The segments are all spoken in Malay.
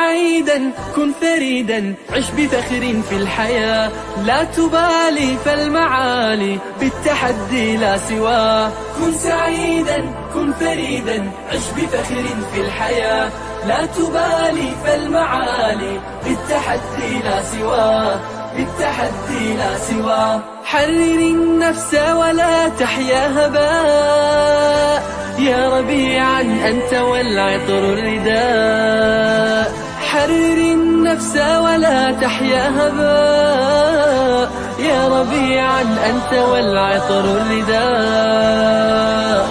سعيدا كن فريدا عش بفخر في الحياة، لا تبالي فالمعالي بالتحدي لا سواه. كن سعيدا كن فريدا عش بفخر في الحياة، لا تبالي فالمعالي بالتحدي لا سواه، بالتحدي لا سواه. حرر النفس ولا تحيا هباء، يا ربيعا أنت والعطر الرداء. حرر النفس ولا تحيا هباء، يا ربيعا أنت والعطر الرداء.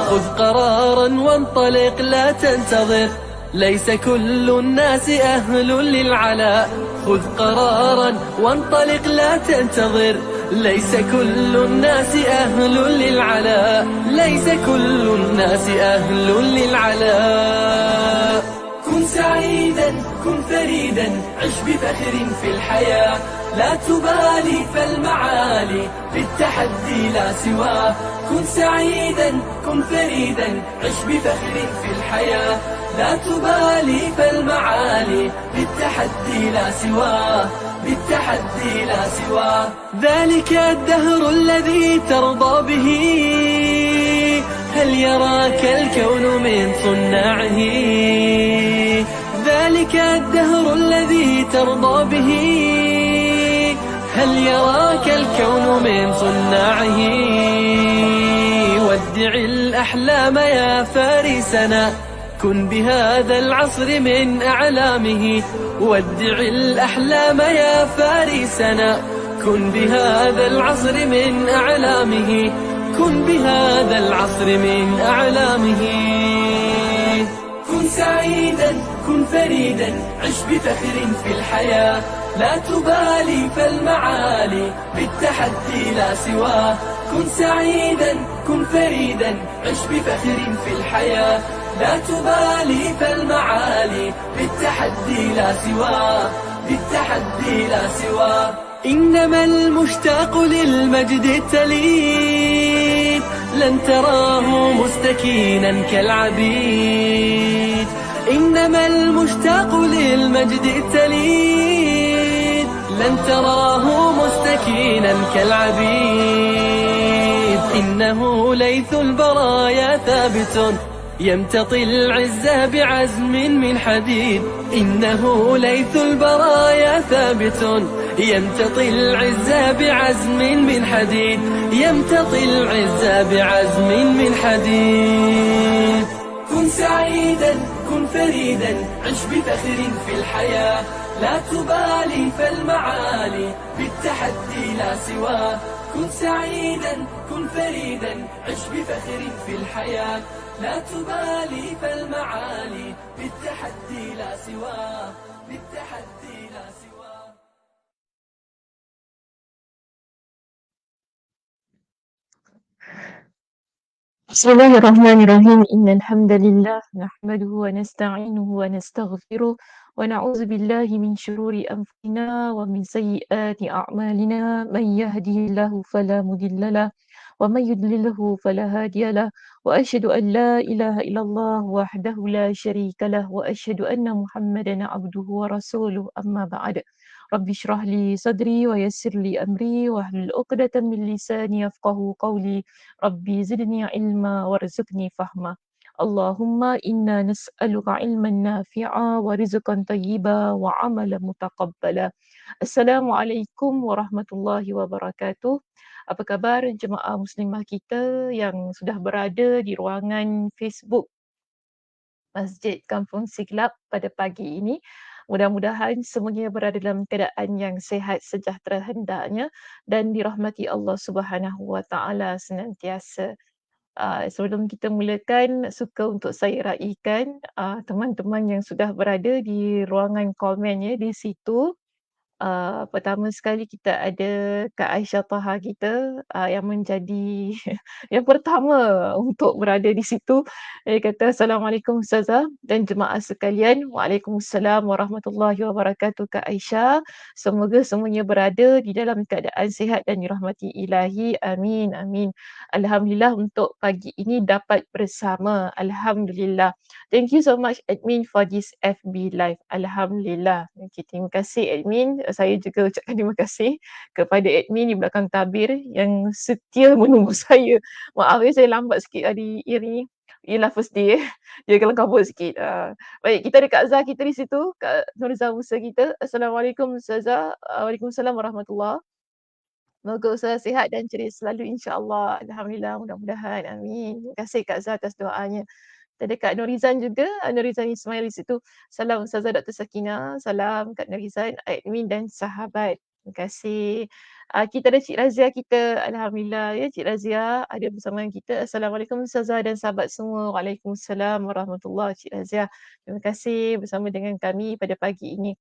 خذ قرارا وانطلق لا تنتظر، ليس كل الناس أهل للعلاء. خذ قرارا وانطلق لا تنتظر، ليس كل الناس أهل للعلاء، ليس كل الناس أهل للعلاء. كن سعيدا كن فريدا عش بفخر في الحياة، لا تبالي فالمعالي بالتحدي لا سواه. كن سعيدا كن فريدا عش بفخر في الحياة، لا تبالي فالمعالي بالتحدي لا سواه، بالتحدي لا سواه. ذلك الدهر الذي ترضى به، هل يراك الكون من صناعه؟ ذلك الدهر الذي ترضى به، هل يراك الكون من صناعه؟ ودع الأحلام يا فارسنا، كن بهذا العصر من أعلامه. ودع الأحلام يا فارسنا، كن بهذا العصر من أعلامه، كن بهذا العصر من أعلامه. كن سعيدا كن فريدا عش بفخر في الحياة، لا تبالي فالمعالي بالتحدي لا سواه. كن سعيدا كن فريدا عش بفخر في الحياة، لا تبالي فالمعالي بالتحدي لا سواه، بالتحدي لا سواه. إنما المشتاق للمجد التليد لن تراه مستكينا كالعبيد. إنما المشتاق للمجد التليد لن تراه مستكينا كالعبيد. إنه ليث البرايا ثابت يمتطي العز بعزم من حديد. إنه ليث البرايا ثابت يمتطي العز بعزم من حديد، يمتطي العز بعزم من حديد. كن سعيدا كن فريدا عش بفخر في الحياة، لا تبالي فالمعالي بالتحدي لا سواه. كن سعيدا كن فريدا عش بفخر في الحياة، لا تبالي فالمعالي بالتحدي لا سواه، بالتحدي لا سواه. بسم الله الرحمن الرحيم. إن الحمد لله نحمده ونستعينه ونستغفره ونعوذ بالله من شرور أنفسنا ومن سيئات أعمالنا. من يهده الله فلا مضل له ومن يضلله فلا هادي له، وأشهد أن لا إله إلا الله وحده لا شريك له، وأشهد أن محمدا عبده ورسوله. أما بعد، رب اشرح لي صدري ويسر لي أمري واحلل عقدة من لساني يفقه قولي. ربي زدني علما وارزقني فهما. اللهم إنا نسألك علما نافعا ورزقا طيبا وعملا متقبلا. Assalamualaikum warahmatullahi wabarakatuh. Apa khabar jemaah muslimah kita yang sudah berada di ruangan Facebook Masjid Kampung Siglap pada pagi ini? Mudah-mudahan semuanya berada dalam keadaan yang sihat sejahtera hendaknya dan dirahmati Allah Subhanahu Wa Taala senantiasa. Sebelum kita mulakan, suka untuk saya raikan teman-teman yang sudah berada di ruangan komen ya di situ. Pertama sekali kita ada Kak Aisyah Taha kita, yang menjadi yang pertama untuk berada di situ. Dia kata, "Assalamualaikum Ustazah dan jemaah sekalian." Waalaikumsalam warahmatullahi wabarakatuh Kak Aisyah. Semoga semuanya berada di dalam keadaan sihat dan dirahmati Ilahi. Amin, amin. Alhamdulillah untuk pagi ini dapat bersama. Alhamdulillah. Thank you so much admin for this FB Live. Alhamdulillah. Okay, terima kasih admin. Saya juga ucapkan terima kasih kepada admin di belakang tabir yang setia menunggu saya. Maaf ya saya lambat sikit hari ini. Ialah first day Dia kelam kabut sikit. Baik, kita ada Kak Zah kita di situ. Kak Nuriza Musa kita. Assalamualaikum Ustazah. Waalaikumsalam warahmatullahi. Moga Ustazah sihat dan ceria selalu insya-Allah. Alhamdulillah, mudah-mudahan. Amin. Terima kasih Kak Zah atas doanya. Kita ada Kak Nurizan juga, Nurizan Ismail di situ. Salam Ustazah Dr. Sakina, salam Kak Nurizan, admin dan sahabat. Terima kasih. Kita ada Cik Razia kita, Alhamdulillah ya Cik Razia ada bersama dengan kita. Assalamualaikum Ustazah dan sahabat semua. Waalaikumsalam warahmatullahi Cik Razia. Terima kasih bersama dengan kami pada pagi ini.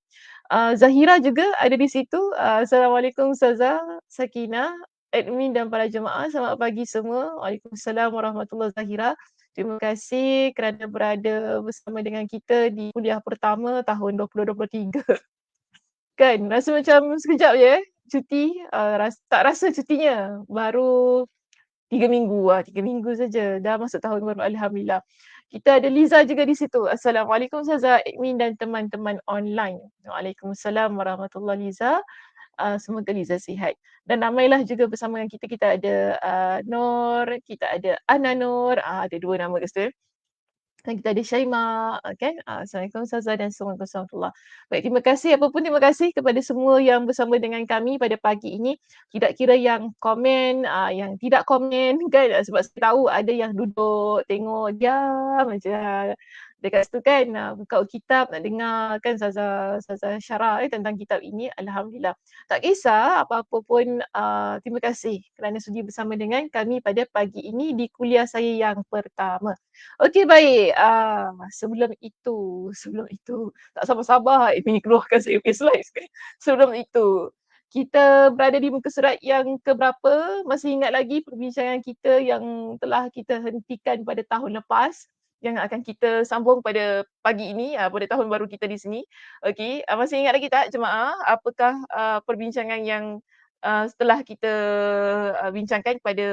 Zahira juga ada di situ. Assalamualaikum Ustazah Sakina, admin dan para jemaah. Selamat pagi semua. Waalaikumsalam warahmatullahi Zahira. Terima kasih kerana berada bersama dengan kita di kuliah pertama tahun 2023. Kan rasa macam sekejap je cuti, tak rasa cutinya. Baru 3 minggu 3 minggu saja dah masuk tahun baru, alhamdulillah. Kita ada Liza juga di situ. Assalamualaikum Ustazah, admin dan teman-teman online. Waalaikumsalam warahmatullahi Liza. Semoga Liza sihat. Dan ramailah juga bersama dengan kita. Kita ada Nur, kita ada Ana Nur, ada 2 nama kat situ. Dan kita ada Syaimah, kan? Assalamualaikum Ustazah dan Assalamualaikum warahmatullahi. Baik, terima kasih. Apa pun terima kasih kepada semua yang bersama dengan kami pada pagi ini. Tidak kira yang komen, yang tidak komen kan? Sebab saya tahu ada yang duduk tengok diam aja dekat situ kan, buka kitab nak dengar kan Ustazah syarah tentang kitab ini. Alhamdulillah. Tak kisah apa-apa pun, terima kasih kerana sudi bersama dengan kami pada pagi ini di kuliah saya yang pertama. Okey baik, sebelum itu tak sabar-sabar ingin keluarkan saya punya slides kan. Sebelum itu, kita berada di muka surat yang keberapa? Masih ingat lagi perbincangan kita yang telah kita hentikan pada tahun lepas yang akan kita sambung pada pagi ini, pada tahun baru kita di sini. Okey, masih ingat lagi tak jemaah apakah perbincangan yang setelah kita bincangkan pada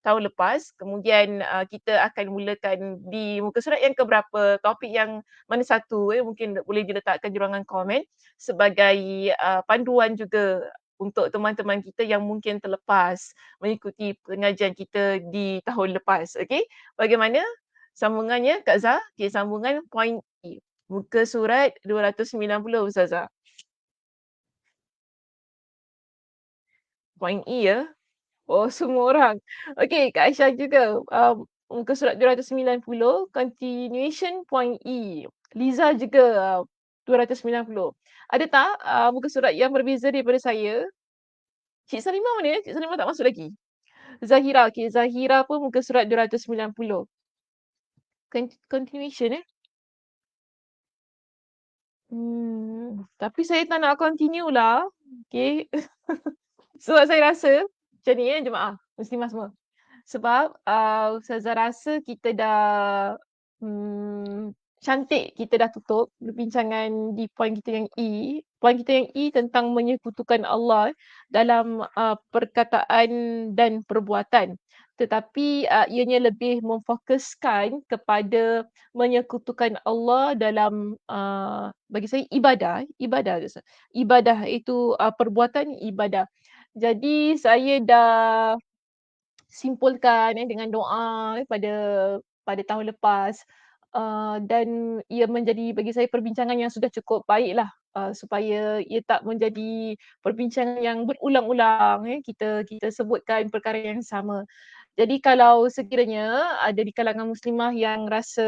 tahun lepas. Kemudian kita akan mulakan di muka surat yang keberapa, topik yang mana satu mungkin boleh diletakkan di ruangan komen sebagai panduan juga untuk teman-teman kita yang mungkin terlepas mengikuti pengajian kita di tahun lepas. Okey, bagaimana sambungannya Kak Zah? Okey, sambungan poin E. Muka surat 290 Ustazah. Poin E ya. Oh, semua orang. Okey, Kak Aisyah juga. Muka surat 290, continuation point E. Liza juga 290. Ada tak muka surat yang berbeza daripada saya? Cik Salimah mana ya? Cik Salimah tak masuk lagi. Zahira, okey. Zahira pun muka surat 290. Continuation tapi saya tak nak continue lah. Okey. Sebab saya rasa macam ni jemaah muslimah semua. Sebab Ustazah rasa kita dah cantik kita dah tutup perbincangan di poin kita yang E. Poin kita yang E tentang menyekutukan Allah dalam perkataan dan perbuatan. Tetapi ianya lebih memfokuskan kepada menyekutukan Allah dalam bagi saya ibadah. Ibadah itu perbuatan ibadah. Jadi saya dah simpulkan dengan doa pada tahun lepas dan ia menjadi bagi saya perbincangan yang sudah cukup baiklah supaya ia tak menjadi perbincangan yang berulang-ulang kita sebutkan perkara yang sama. Jadi kalau sekiranya ada di kalangan muslimah yang rasa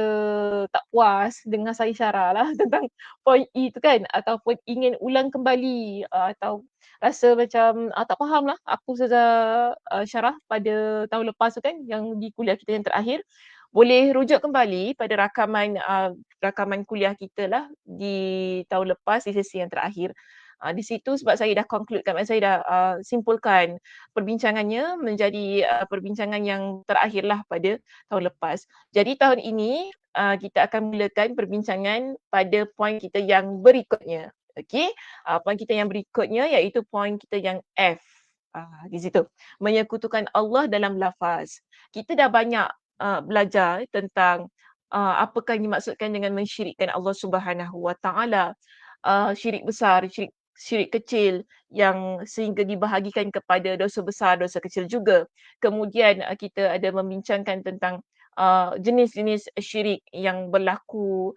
tak puas dengar saya syarah lah tentang poin E tu kan ataupun ingin ulang kembali atau rasa macam tak faham lah aku Ustazah syarah pada tahun lepas tu kan yang di kuliah kita yang terakhir, boleh rujuk kembali pada rakaman kuliah kita lah di tahun lepas di sesi yang terakhir. Di situ sebab saya dah conclude-kan, saya dah simpulkan perbincangannya menjadi perbincangan yang terakhirlah pada tahun lepas. Jadi tahun ini kita akan mulakan perbincangan pada poin kita yang berikutnya. Okey, poin kita yang berikutnya iaitu poin kita yang F. Di situ, menyekutukan Allah dalam lafaz. Kita dah banyak belajar tentang apakah yang dimaksudkan dengan mensyirikkan Allah Subhanahu Wa Taala. Syirik besar, syirik kecil yang sehingga dibahagikan kepada dosa besar, dosa kecil juga. Kemudian kita ada membincangkan tentang jenis-jenis syirik yang berlaku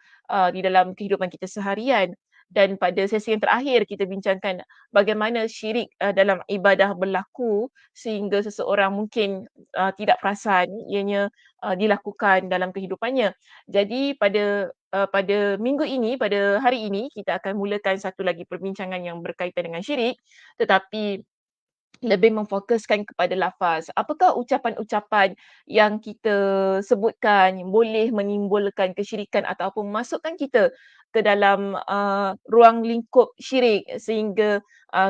di dalam kehidupan kita seharian. Dan pada sesi yang terakhir kita bincangkan bagaimana syirik dalam ibadah berlaku sehingga seseorang mungkin tidak perasan ianya dilakukan dalam kehidupannya. Jadi pada minggu ini, pada hari ini kita akan mulakan satu lagi perbincangan yang berkaitan dengan syirik, tetapi lebih memfokuskan kepada lafaz. Apakah ucapan-ucapan yang kita sebutkan boleh menimbulkan kesyirikan ataupun memasukkan kita ke dalam ruang lingkup syirik sehingga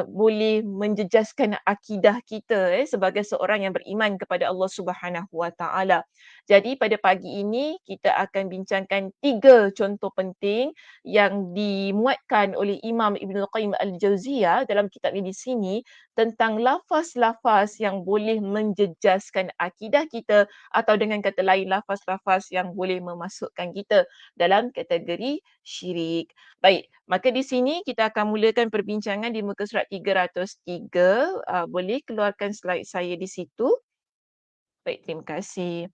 boleh menjejaskan akidah kita sebagai seorang yang beriman kepada Allah Subhanahu Wa Taala. Jadi pada pagi ini kita akan bincangkan 3 contoh penting yang dimuatkan oleh Imam Ibn Qayyim Al-Jauziyah dalam kitabnya di sini tentang lafaz-lafaz yang boleh menjejaskan akidah kita atau dengan kata lain lafaz-lafaz yang boleh memasukkan kita dalam kategori syirik. Baik, maka di sini kita akan mulakan perbincangan di muka surat 303. Boleh keluarkan slide saya di situ. Baik, terima kasih.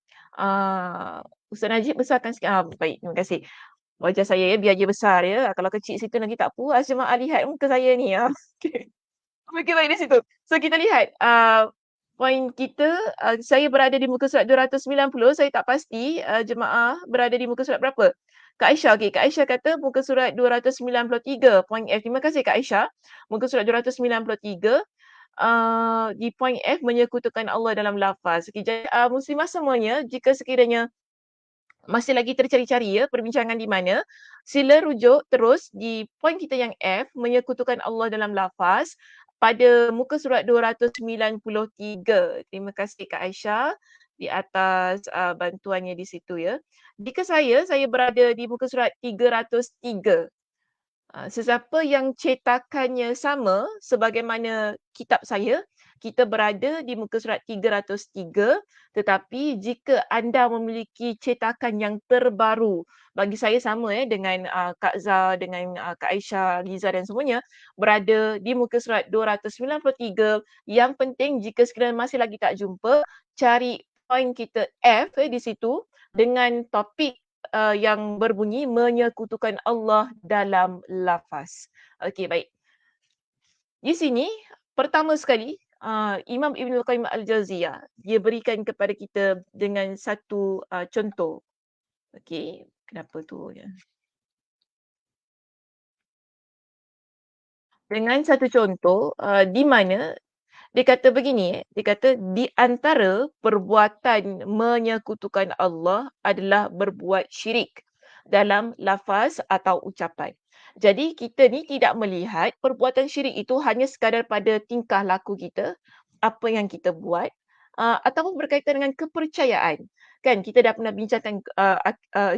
Ustaz Najib besarkan sikit. Baik, terima kasih. Wajah saya biar dia besar Kalau kecil situ nanti tak puas jemaah lihat muka saya ni. Okey. Okey, baik di situ. So kita lihat poin kita, saya berada di muka surat 290, saya tak pasti jemaah berada di muka surat berapa? Kak Aisyah, okey. Kak Aisyah kata muka surat 293, poin F. Terima kasih Kak Aisyah. Muka surat 293, di poin F menyekutukan Allah dalam lafaz. Okey, jadi muslimah semuanya jika sekiranya masih lagi tercari-cari perbincangan di mana, sila rujuk terus di poin kita yang F, menyekutukan Allah dalam lafaz pada muka surat 293. Terima kasih Kak Aisyah di atas bantuannya di situ ya. Jika saya berada di muka surat 303. Sesiapa yang cetakannya sama sebagaimana kitab saya, kita berada di muka surat 303, tetapi jika anda memiliki cetakan yang terbaru, bagi saya sama dengan Kak Zah, dengan Kak Aisyah, Liza dan semuanya, berada di muka surat 293. Yang penting jika sekiranya masih lagi tak jumpa, cari poin kita F di situ dengan topik yang berbunyi menyekutukan Allah dalam lafaz. Okey, baik. Di sini pertama sekali Imam Ibn Qayyim Al-Jauziyah dia berikan kepada kita dengan satu contoh. Okey, kenapa tu ya? Dengan satu contoh di mana dia kata begini, dia kata di antara perbuatan menyekutukan Allah adalah berbuat syirik dalam lafaz atau ucapan. Jadi kita ni tidak melihat perbuatan syirik itu hanya sekadar pada tingkah laku kita, apa yang kita buat ataupun berkaitan dengan kepercayaan. Kan kita dah pernah bincangkan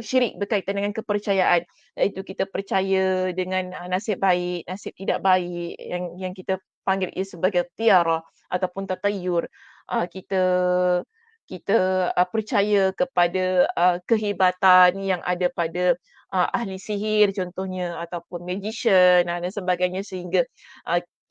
syirik berkaitan dengan kepercayaan, iaitu kita percaya dengan nasib baik, nasib tidak baik yang kita panggil ia sebagai tiarah ataupun tatayur. Kita percaya kepada kehebatan yang ada pada ahli sihir contohnya ataupun magician dan sebagainya sehingga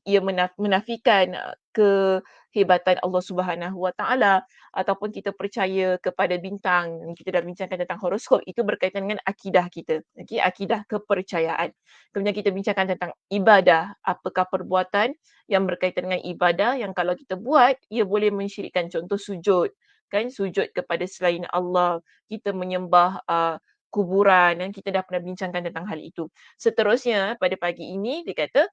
ia menafikan kehebatan Allah Subhanahu Wa Taala ataupun kita percaya kepada bintang. Kita dah bincangkan tentang horoskop, itu berkaitan dengan akidah kita. Okey, akidah kepercayaan. Kemudian kita bincangkan tentang ibadah, apakah perbuatan yang berkaitan dengan ibadah yang kalau kita buat ia boleh mensyirikkan, contoh sujud. Kan sujud kepada selain Allah, kita menyembah kuburan dan kita dah pernah bincangkan tentang hal itu. Seterusnya pada pagi ini dia kata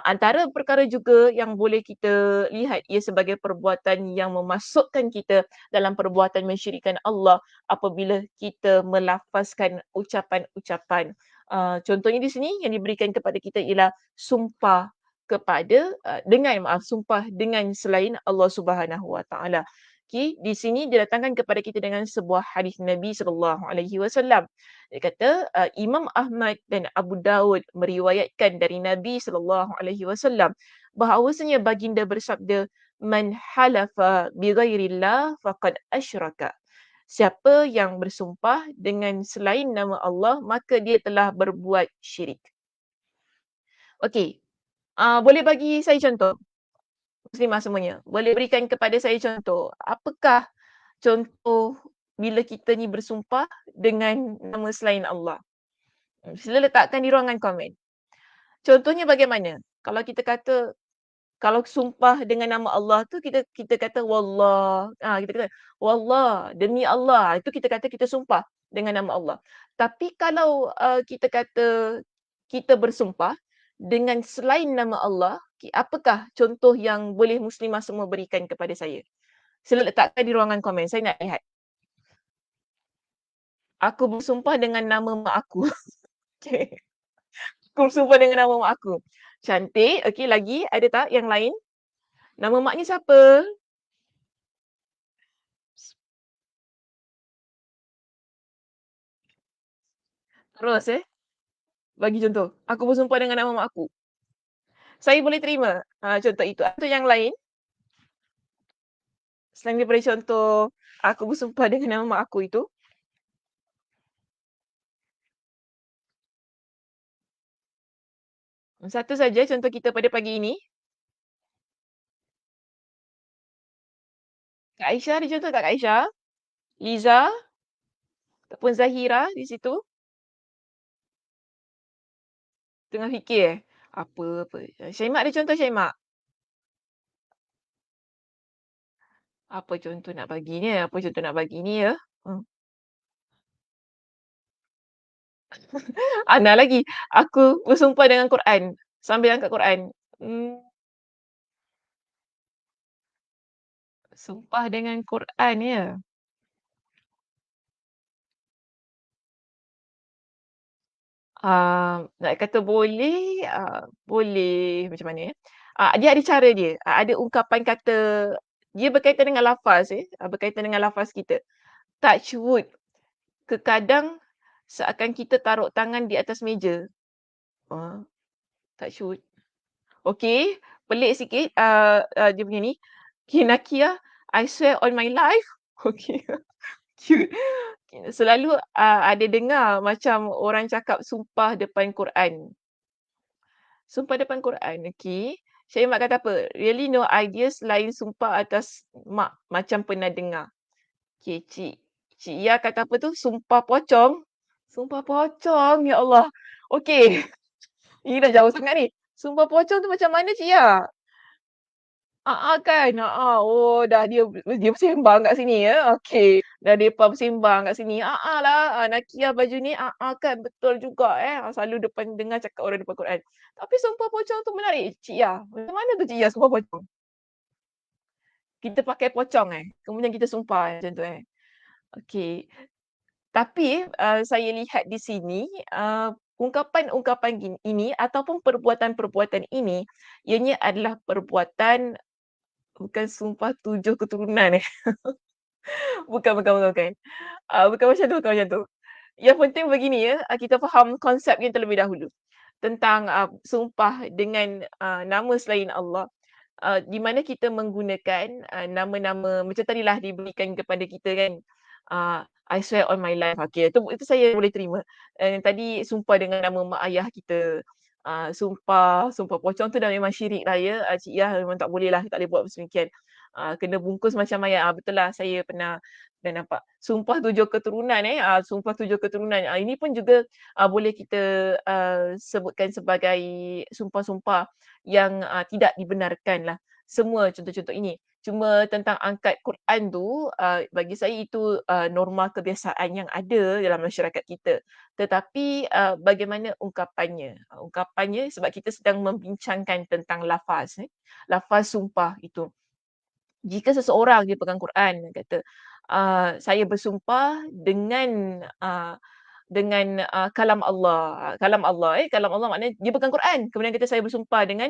antara perkara juga yang boleh kita lihat ia sebagai perbuatan yang memasukkan kita dalam perbuatan mensyirikkan Allah apabila kita melafazkan ucapan-ucapan. Contohnya di sini yang diberikan kepada kita ialah sumpah kepada sumpah dengan selain Allah Subhanahu Wa Taala. Okey, di sini didatangkan kepada kita dengan sebuah hadis Nabi sallallahu alaihi wasallam. Dia kata, Imam Ahmad dan Abu Dawud meriwayatkan dari Nabi sallallahu alaihi wasallam bahawasanya baginda bersabda, "Man halafa bighairillah faqad asyraka." Siapa yang bersumpah dengan selain nama Allah, maka dia telah berbuat syirik. Okey, boleh bagi saya contoh? Muslimah semuanya, boleh berikan kepada saya contoh. Apakah contoh bila kita ni bersumpah dengan nama selain Allah? Sila letakkan di ruangan komen. Contohnya bagaimana? Kalau kita kata, kalau sumpah dengan nama Allah tu kita kata wallah, kita kata wallah, demi Allah, itu kita kata kita sumpah dengan nama Allah. Tapi kalau, kita kata kita bersumpah dengan selain nama Allah, apakah contoh yang boleh muslimah semua berikan kepada saya? Sila letakkan di ruangan komen, saya nak lihat. Aku bersumpah dengan nama mak aku. Okey. Aku bersumpah dengan nama mak aku. Cantik. Okey, lagi ada tak yang lain? Nama maknya siapa? Terus bagi contoh. Aku bersumpah dengan nama mak aku. Saya boleh terima contoh itu. Atau yang lain, selain daripada contoh aku bersumpah dengan nama mak aku itu, satu saja contoh kita pada pagi ini. Kak Aisyah ada contoh tak Kak Aisyah? Liza ataupun Zahira di situ tengah fikir apa? Syaimak ada contoh Syaimak? Apa contoh nak bagi ni? Apa contoh nak bagi ni ya? Hmm. Ana lagi. Aku bersumpah dengan Quran. Sambil angkat Quran. Hmm, sumpah dengan Quran ya. Nak kata boleh, boleh macam mana ya? Dia ada cara dia. Ada ungkapan kata, dia berkaitan dengan lafaz berkaitan dengan lafaz kita. Touch wood. Kadang seakan kita taruh tangan di atas meja. Ah, touch wood. Okey, pelik sikit, dia punya ni. Okay, Nakia, I swear on my life. Okey, cute. Selalu ada dengar macam orang cakap sumpah depan Quran. Sumpah depan Quran, okey. Syed Mat kata apa? Really no idea selain sumpah atas mak, macam pernah dengar. Okey, Cik Ia kata apa tu? Sumpah pocong. Sumpah pocong, ya Allah. Okey, ini dah jauh sangat ni. Sumpah pocong tu macam mana Cik Ia? Kan? Oh, dah dia bersembang kat sini ya. Okey. Dah depa bersembang kat sini. Lah, Nakia baju ni kan betul juga selalu depan dengar cakap orang depan Quran. Tapi sumpah pocong tu menarik Cik Ya. Macam mana tu Cik Ya sumpah pocong? Kita pakai pocong kemudian kita sumpah macam tu Okey. Tapi saya lihat di sini ungkapan-ungkapan ini ataupun perbuatan-perbuatan ini ianya adalah perbuatan bukan sumpah 7 keturunan bukan. Bukan macam tu, bukan macam tu. Yang penting begini kita faham konsep yang terlebih dahulu tentang sumpah dengan nama selain Allah. Di mana kita menggunakan nama-nama macam tadilah diberikan kepada kita kan. I swear on my life. Okey, itu saya boleh terima. Yang tadi sumpah dengan nama mak ayah kita. Sumpah pocong tu dah memang syirik lah ya. Cik Yah memang tak boleh lah, tak boleh buat sedemikian. Kena bungkus macam ayat. Betul lah saya pernah nampak. Sumpah 7 keturunan sumpah 7 keturunan. Ini pun juga boleh kita sebutkan sebagai sumpah-sumpah yang tidak dibenarkan lah. Semua contoh-contoh ini. Cuma tentang angkat Quran tu, bagi saya itu norma kebiasaan yang ada dalam masyarakat kita. Tetapi bagaimana ungkapannya? Ungkapannya sebab kita sedang membincangkan tentang lafaz lafaz sumpah itu. Jika seseorang dia pegang Quran, dia kata, saya bersumpah dengan dengan kalam Allah. Kalam Allah kalam Allah maknanya dia pegang Quran. Kemudian kata saya bersumpah dengan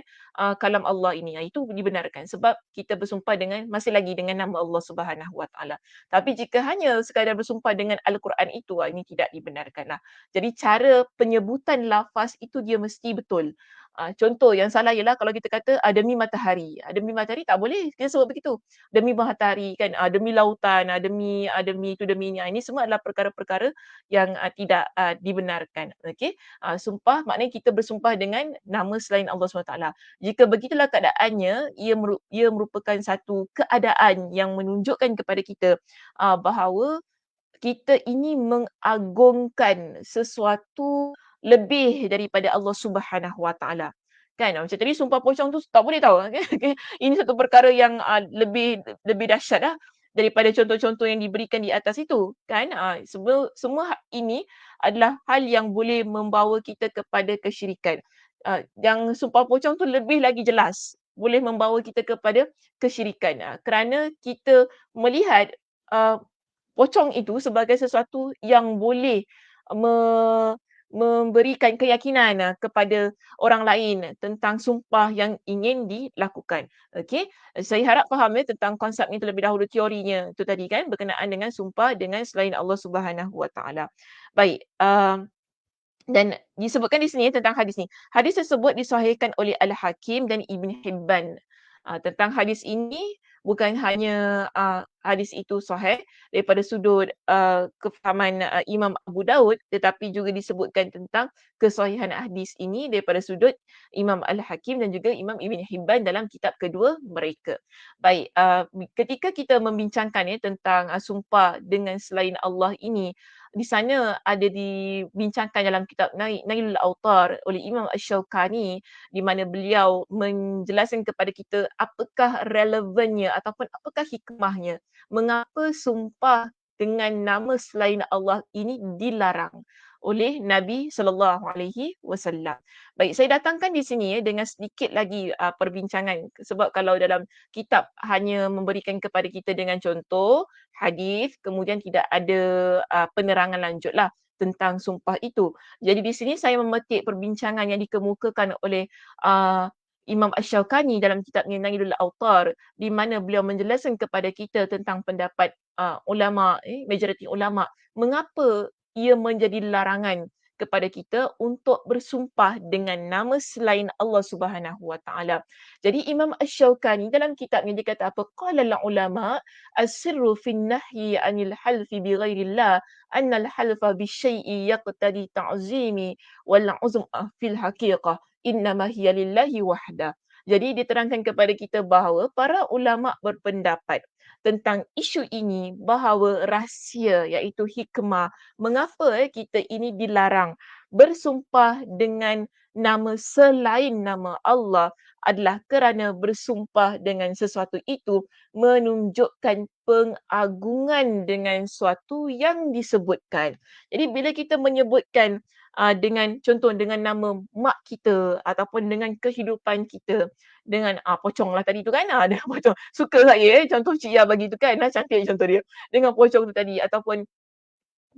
kalam Allah ini. Itu dibenarkan sebab kita bersumpah dengan masih lagi dengan nama Allah Subhanahu Wa Taala. Tapi jika hanya sekadar bersumpah dengan Al-Quran itu, ini tidak dibenarkan lah. Jadi cara penyebutan lafaz itu dia mesti betul. Contoh yang salah ialah kalau kita kata demi matahari. Demi matahari tak boleh kita sebut begitu. Demi matahari kan, demi lautan, demi itu, demi ini. Ini semua adalah perkara-perkara yang tidak dibenarkan. Okey. Sumpah maknanya kita bersumpah dengan nama selain Allah SWT. Jika begitulah keadaannya, ia merupakan satu keadaan yang menunjukkan kepada kita bahawa kita ini mengagungkan sesuatu lebih daripada Allah Subhanahu Wa Taala. Kan macam tadi sumpah pocong tu tak boleh tahu. Ini satu perkara yang lebih lebih dahsyat lah daripada contoh-contoh yang diberikan di atas itu kan. Semua ini adalah hal yang boleh membawa kita kepada kesyirikan. Yang sumpah pocong tu lebih lagi jelas boleh membawa kita kepada kesyirikan kerana kita melihat pocong itu sebagai sesuatu yang boleh me memberikan keyakinan kepada orang lain tentang sumpah yang ingin dilakukan. Okey, saya harap faham tentang konsep ini terlebih dahulu, teorinya itu tadi kan berkenaan dengan sumpah dengan selain Allah Subhanahu Wa Taala. Baik, dan disebutkan di sini tentang hadis ni. Hadis tersebut disahihkan oleh Al-Hakim dan Ibn Hibban. Tentang hadis ini bukan hanya hadis itu sahih daripada sudut kefahaman Imam Abu Daud, tetapi juga disebutkan tentang kesahihan hadis ini daripada sudut Imam Al-Hakim dan juga Imam Ibn Hibban dalam kitab kedua mereka. Baik, ketika kita membincangkan tentang sumpah dengan selain Allah ini, di sana ada dibincangkan dalam kitab Nailul Autar oleh Imam Asy-Syaukani, di mana beliau menjelaskan kepada kita apakah relevannya ataupun apakah hikmahnya mengapa sumpah dengan nama selain Allah ini dilarang oleh Nabi sallallahu alaihi wasallam. Baik, saya datangkan di sini dengan sedikit lagi perbincangan sebab kalau dalam kitab hanya memberikan kepada kita dengan contoh hadis, kemudian tidak ada penerangan lanjutlah tentang sumpah itu. Jadi di sini saya memetik perbincangan yang dikemukakan oleh Imam Asy-Syaukani dalam kitabnya Nailul Autar, di mana beliau menjelaskan kepada kita tentang pendapat ulama, majoriti ulama, mengapa ia menjadi larangan kepada kita untuk bersumpah dengan nama selain Allah Subhanahu Wa Taala. Jadi Imam Asy-Syaukani dalam kitabnya dia kata apa? Qala al-ulama as-sirru fi an-nahyi 'anil halfi bi ghairillah anna al-halfa bi syai'i yaqtadi ta'zimi wal 'uzma fil haqiqah innama hiya lillahi wahda. Jadi diterangkan kepada kita bahawa para ulama berpendapat tentang isu ini bahawa rahsia iaitu hikmah mengapa kita ini dilarang bersumpah dengan nama selain nama Allah adalah kerana bersumpah dengan sesuatu itu menunjukkan pengagungan dengan suatu yang disebutkan. Jadi bila kita menyebutkan dengan contoh dengan nama mak kita ataupun dengan kehidupan kita, dengan pocong lah tadi tu kan, dengan pocong. Suka saya contoh Cik Ya bagi tu kan, cantik contoh dia. Dengan pocong tu tadi ataupun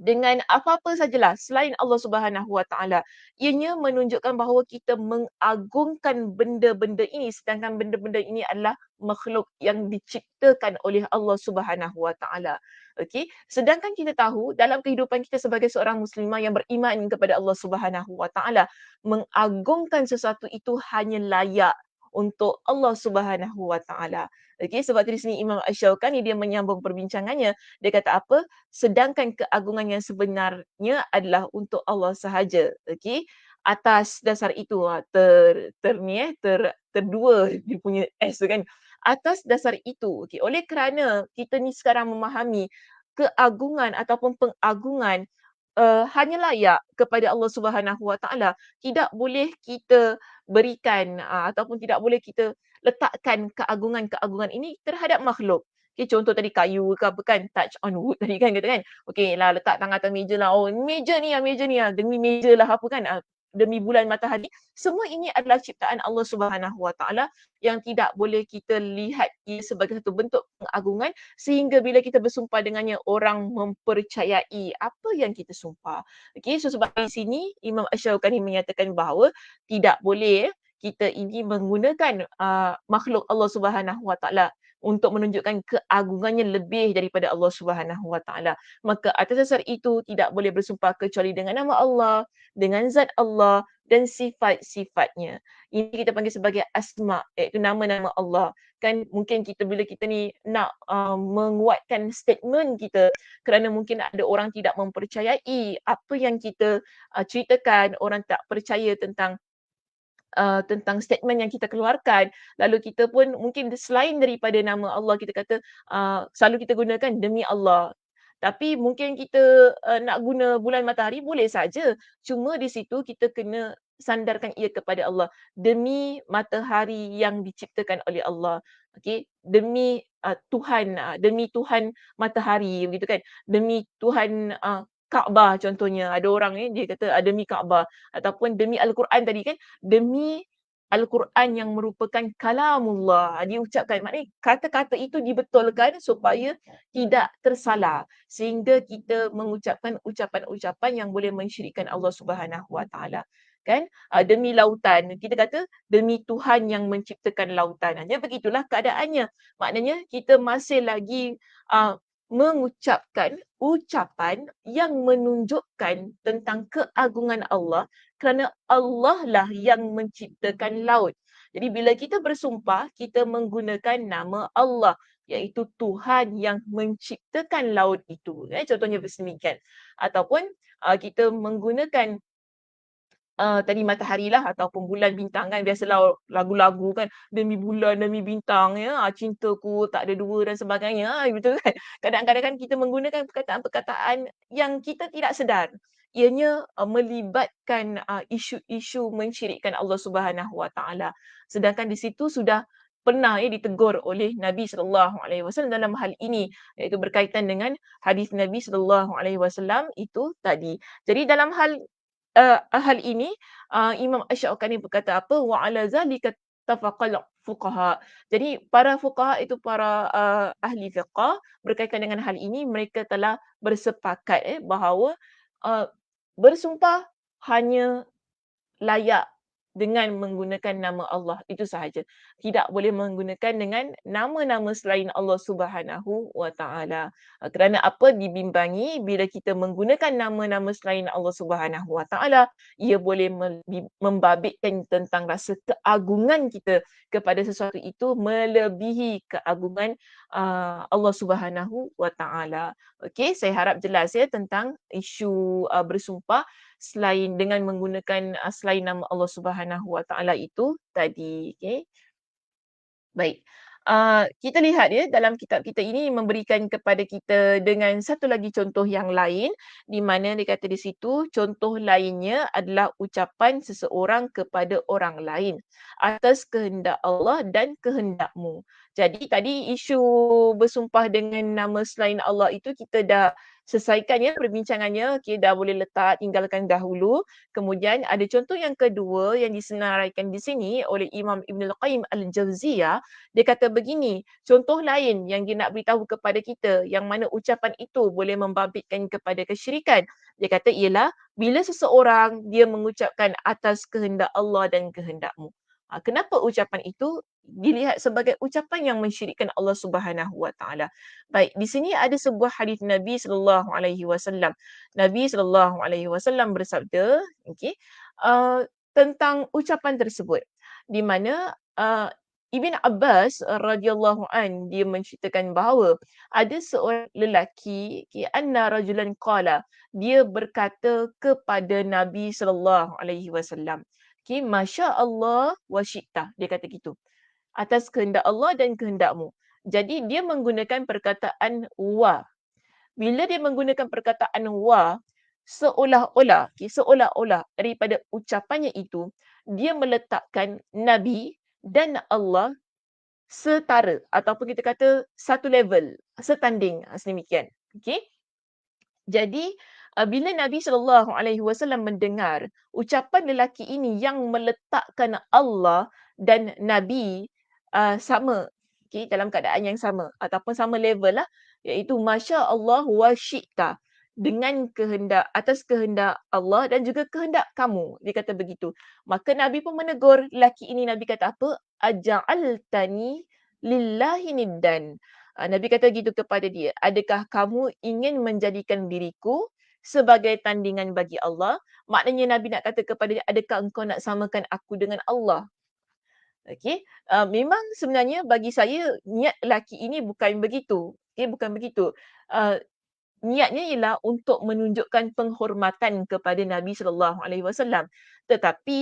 dengan apa-apa sajalah selain Allah Subhanahu Wa Taala. Ianya menunjukkan bahawa kita mengagungkan benda-benda ini sedangkan benda-benda ini adalah makhluk yang diciptakan oleh Allah Subhanahu Wa Taala. Okey, sedangkan kita tahu dalam kehidupan kita sebagai seorang muslimah yang beriman kepada Allah Subhanahu Wa Taala, mengagungkan sesuatu itu hanya layak untuk Allah Subhanahu Wa Taala. Okey, sebab di sini Imam Asy-Syaukani dia menyambung perbincangannya. Dia kata apa? Sedangkan keagungan yang sebenarnya adalah untuk Allah sahaja. Okey. Atas dasar itu terdua dia punya S tu kan. Atas dasar itu, okey, oleh kerana kita ni sekarang memahami keagungan ataupun pengagungan hanya layak kepada Allah Subhanahu Wa Taala, tidak boleh kita berikan ataupun tidak boleh kita letakkan keagungan-keagungan ini terhadap makhluk. Okay, contoh tadi kayu ke apa kan, touch on wood tadi kan kata kan. Okey lah letak tangan atas meja lah. Oh meja ni demi meja lah apa kan. demi bulan matahari, semua ini adalah ciptaan Allah Subhanahu Wa Taala yang tidak boleh kita lihat ia sebagai satu bentuk pengagungan sehingga bila kita bersumpah dengannya orang mempercayai apa yang kita sumpah. Okey, so sebab di sini Imam Asy-Syaukani menyatakan bahawa tidak boleh kita ini menggunakan makhluk Allah Subhanahu Wa Taala untuk menunjukkan keagungannya lebih daripada Allah Subhanahu Wa Taala. Maka atas dasar itu tidak boleh bersumpah kecuali dengan nama Allah, dengan zat Allah dan sifat-sifatnya. Ini kita panggil sebagai asma, iaitu nama-nama Allah. Kan mungkin kita bila kita ni nak menguatkan statement kita kerana mungkin ada orang tidak mempercayai apa yang kita ceritakan, orang tak percaya tentang statement yang kita keluarkan, lalu kita pun mungkin selain daripada nama Allah kita kata selalu kita gunakan demi Allah. Tapi mungkin kita nak guna bulan matahari boleh saja. Cuma di situ kita kena sandarkan ia kepada Allah. Demi matahari yang diciptakan oleh Allah. Okey, demi Tuhan, demi Tuhan matahari begitu kan. Demi Tuhan Kaabah contohnya. Ada orang ni dia kata demi Kaabah ataupun demi Al-Quran tadi kan, demi Al-Quran yang merupakan kalamullah. Diucapkan, maknanya kata-kata itu dibetulkan supaya tidak tersalah. Sehingga kita mengucapkan ucapan-ucapan yang boleh mensyirikkan Allah Subhanahu Wa Taala. Kan? Demi lautan. Kita kata demi Tuhan yang menciptakan lautan. Jadi begitulah keadaannya. Maknanya kita masih lagi mengucapkan ucapan yang menunjukkan tentang keagungan Allah kerana Allah lah yang menciptakan laut. Jadi bila kita bersumpah, kita menggunakan nama Allah iaitu Tuhan yang menciptakan laut itu. Contohnya sedemikian. Ataupun kita menggunakan tadi matahari lah ataupun bulan bintang kan, biasalah lagu-lagu kan, demi bulan demi bintang ya, cintaku tak ada dua dan sebagainya, betul kan. Kadang-kadang kan kita menggunakan perkataan-perkataan yang kita tidak sedar ianya melibatkan isu-isu mensyirikkan Allah Subhanahu Wa Taala. Sedangkan di situ sudah pernah ditegur oleh Nabi sallallahu alaihi wasallam dalam hal ini, iaitu berkaitan dengan hadis Nabi sallallahu alaihi wasallam itu tadi. Jadi dalam hal ini Imam Asy-Syaukani berkata apa, wa ala zalika tafaqal fuqaha. Jadi para fuqaha itu para ahli fiqh berkaitan dengan hal ini, mereka telah bersepakat bahawa bersumpah hanya layak dengan menggunakan nama Allah itu sahaja. Tidak boleh menggunakan dengan nama-nama selain Allah Subhanahu Wa Taala. Kerana apa, dibimbangi bila kita menggunakan nama-nama selain Allah Subhanahu Wa Taala, ia boleh membabitkan tentang rasa keagungan kita kepada sesuatu itu melebihi keagungan Allah Subhanahu Wa Taala. Okey, saya harap jelas ya tentang isu bersumpah selain dengan menggunakan selain nama Allah Subhanahu Wa Taala itu tadi. Okey. Baik. Kita lihat ya dalam kitab kita ini memberikan kepada kita dengan satu lagi contoh yang lain, di mana dia kata di situ contoh lainnya adalah ucapan seseorang kepada orang lain atas kehendak Allah dan kehendakmu. Jadi tadi isu bersumpah dengan nama selain Allah itu kita dah selesaikan ya perbincangannya. Okey, dah boleh letak, tinggalkan dahulu. Kemudian ada contoh yang kedua yang disenaraikan di sini oleh Imam Ibn Al-Qayyim Al-Jawziyah. Dia kata begini, contoh lain yang dia nak beritahu kepada kita yang mana ucapan itu boleh membabitkan kepada kesyirikan. Dia kata ialah bila seseorang dia mengucapkan atas kehendak Allah dan kehendakmu. Kenapa ucapan itu dilihat sebagai ucapan yang mensyirikkan Allah Subhanahu Wa Taala? Baik, di sini ada sebuah hadis Nabi sallallahu alaihi wasallam. Nabi sallallahu alaihi wasallam bersabda, okey, tentang ucapan tersebut di mana Ibn Abbas radhiyallahu an dia menceritakan bahawa ada seorang lelaki, anna rajulan qala, dia berkata kepada Nabi sallallahu alaihi wasallam, masya-Allah wa syi'ta, dia kata gitu. Atas kehendak Allah dan kehendakmu. Jadi dia menggunakan perkataan wa. Bila dia menggunakan perkataan wa, seolah-olah daripada ucapannya itu dia meletakkan Nabi dan Allah setara ataupun kita kata satu level, setanding sedemikian. Okey. Jadi Bila Nabi SAW mendengar ucapan lelaki ini yang meletakkan Allah dan Nabi sama, okey, dalam keadaan yang sama ataupun sama level lah, iaitu masya Allah wa syi'ta, dengan kehendak, atas kehendak Allah dan juga kehendak kamu, dia kata begitu. Maka Nabi pun menegur lelaki ini, Nabi kata apa? Aja'altani lillahi niddan. Nabi kata gitu kepada dia, adakah kamu ingin menjadikan diriku sebagai tandingan bagi Allah? Maknanya Nabi nak kata kepada dia, adakah engkau nak samakan aku dengan Allah? Okey, memang sebenarnya bagi saya niat lelaki ini bukan begitu, okey, bukan begitu. Uh, Niatnya ialah untuk menunjukkan penghormatan kepada Nabi SAW. Tetapi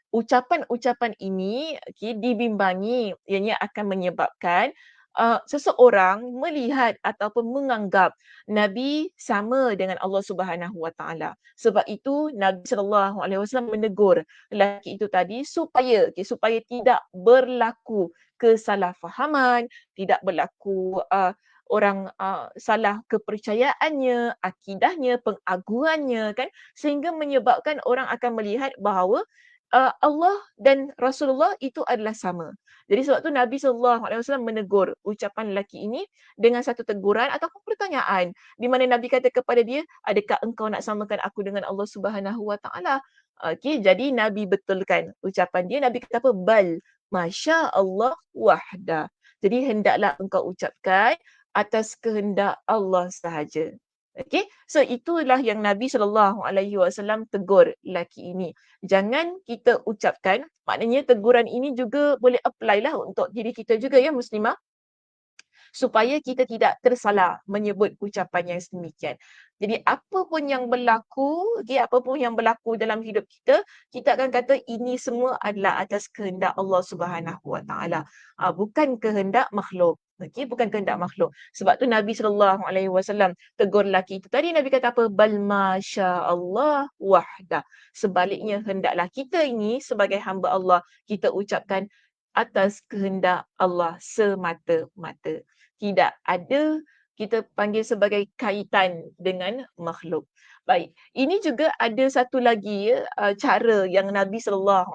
ucapan-ucapan ini, okey, dibimbangi, ianya akan menyebabkan seseorang melihat ataupun menganggap Nabi sama dengan Allah Subhanahu Wa Taala. Sebab itu Nabi SAW menegur lelaki itu tadi supaya, okey, supaya tidak berlaku kesalahfahaman, tidak berlaku orang salah kepercayaannya, akidahnya, pengagungannya kan, sehingga menyebabkan orang akan melihat bahawa Allah dan Rasulullah itu adalah sama. Jadi sebab tu Nabi SAW menegur ucapan lelaki ini dengan satu teguran ataupun pertanyaan, di mana Nabi kata kepada dia, adakah engkau nak samakan aku dengan Allah Subhanahu Wa Taala? Okey, jadi Nabi betulkan ucapan dia. Nabi kata apa? Bal masya Allah wahda. Jadi hendaklah engkau ucapkan atas kehendak Allah sahaja. Okey, so itulah yang Nabi SAW tegur lelaki ini. Jangan kita ucapkan, maknanya teguran ini juga boleh apply lah untuk diri kita juga ya muslimah, supaya kita tidak tersalah menyebut ucapan yang sedemikian. Jadi apa pun yang berlaku, okey, apa pun yang berlaku dalam hidup kita, kita akan kata ini semua adalah atas kehendak Allah Subhanahu Wa Taala. Bukan kehendak makhluk. Okey, bukan kehendak makhluk. Sebab tu Nabi SAW tegur lelaki itu. Tadi Nabi kata apa? Bal masya Allah wahda. Sebaliknya hendaklah kita ini sebagai hamba Allah, kita ucapkan atas kehendak Allah semata-mata. Tidak ada kita panggil sebagai kaitan dengan makhluk. Baik, ini juga ada satu lagi ya, cara yang Nabi SAW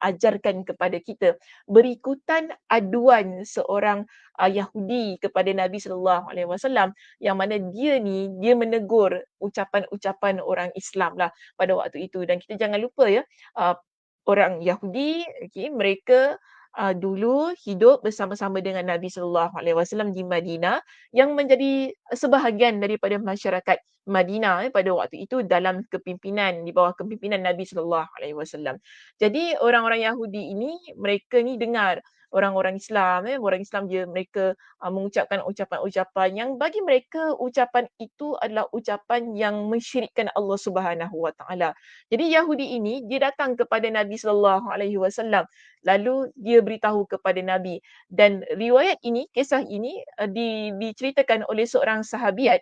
ajarkan kepada kita. Berikutan aduan seorang Yahudi kepada Nabi SAW, yang mana dia ni, dia menegur ucapan-ucapan orang Islam lah pada waktu itu. Dan kita jangan lupa ya, uh, orang Yahudi, okay, mereka dulu hidup bersama-sama dengan Nabi SAW di Madinah, yang menjadi sebahagian daripada masyarakat Madinah pada waktu itu dalam kepimpinan, di bawah kepimpinan Nabi SAW. Jadi orang-orang Yahudi ini, mereka ni dengar orang-orang Islam, orang Islam je mereka mengucapkan ucapan-ucapan yang bagi mereka ucapan itu adalah ucapan yang mensyirikkan Allah Subhanahu Wa Taala. Jadi Yahudi ini dia datang kepada Nabi SAW, lalu dia beritahu kepada Nabi, dan riwayat ini, kisah ini diceritakan oleh seorang sahabiat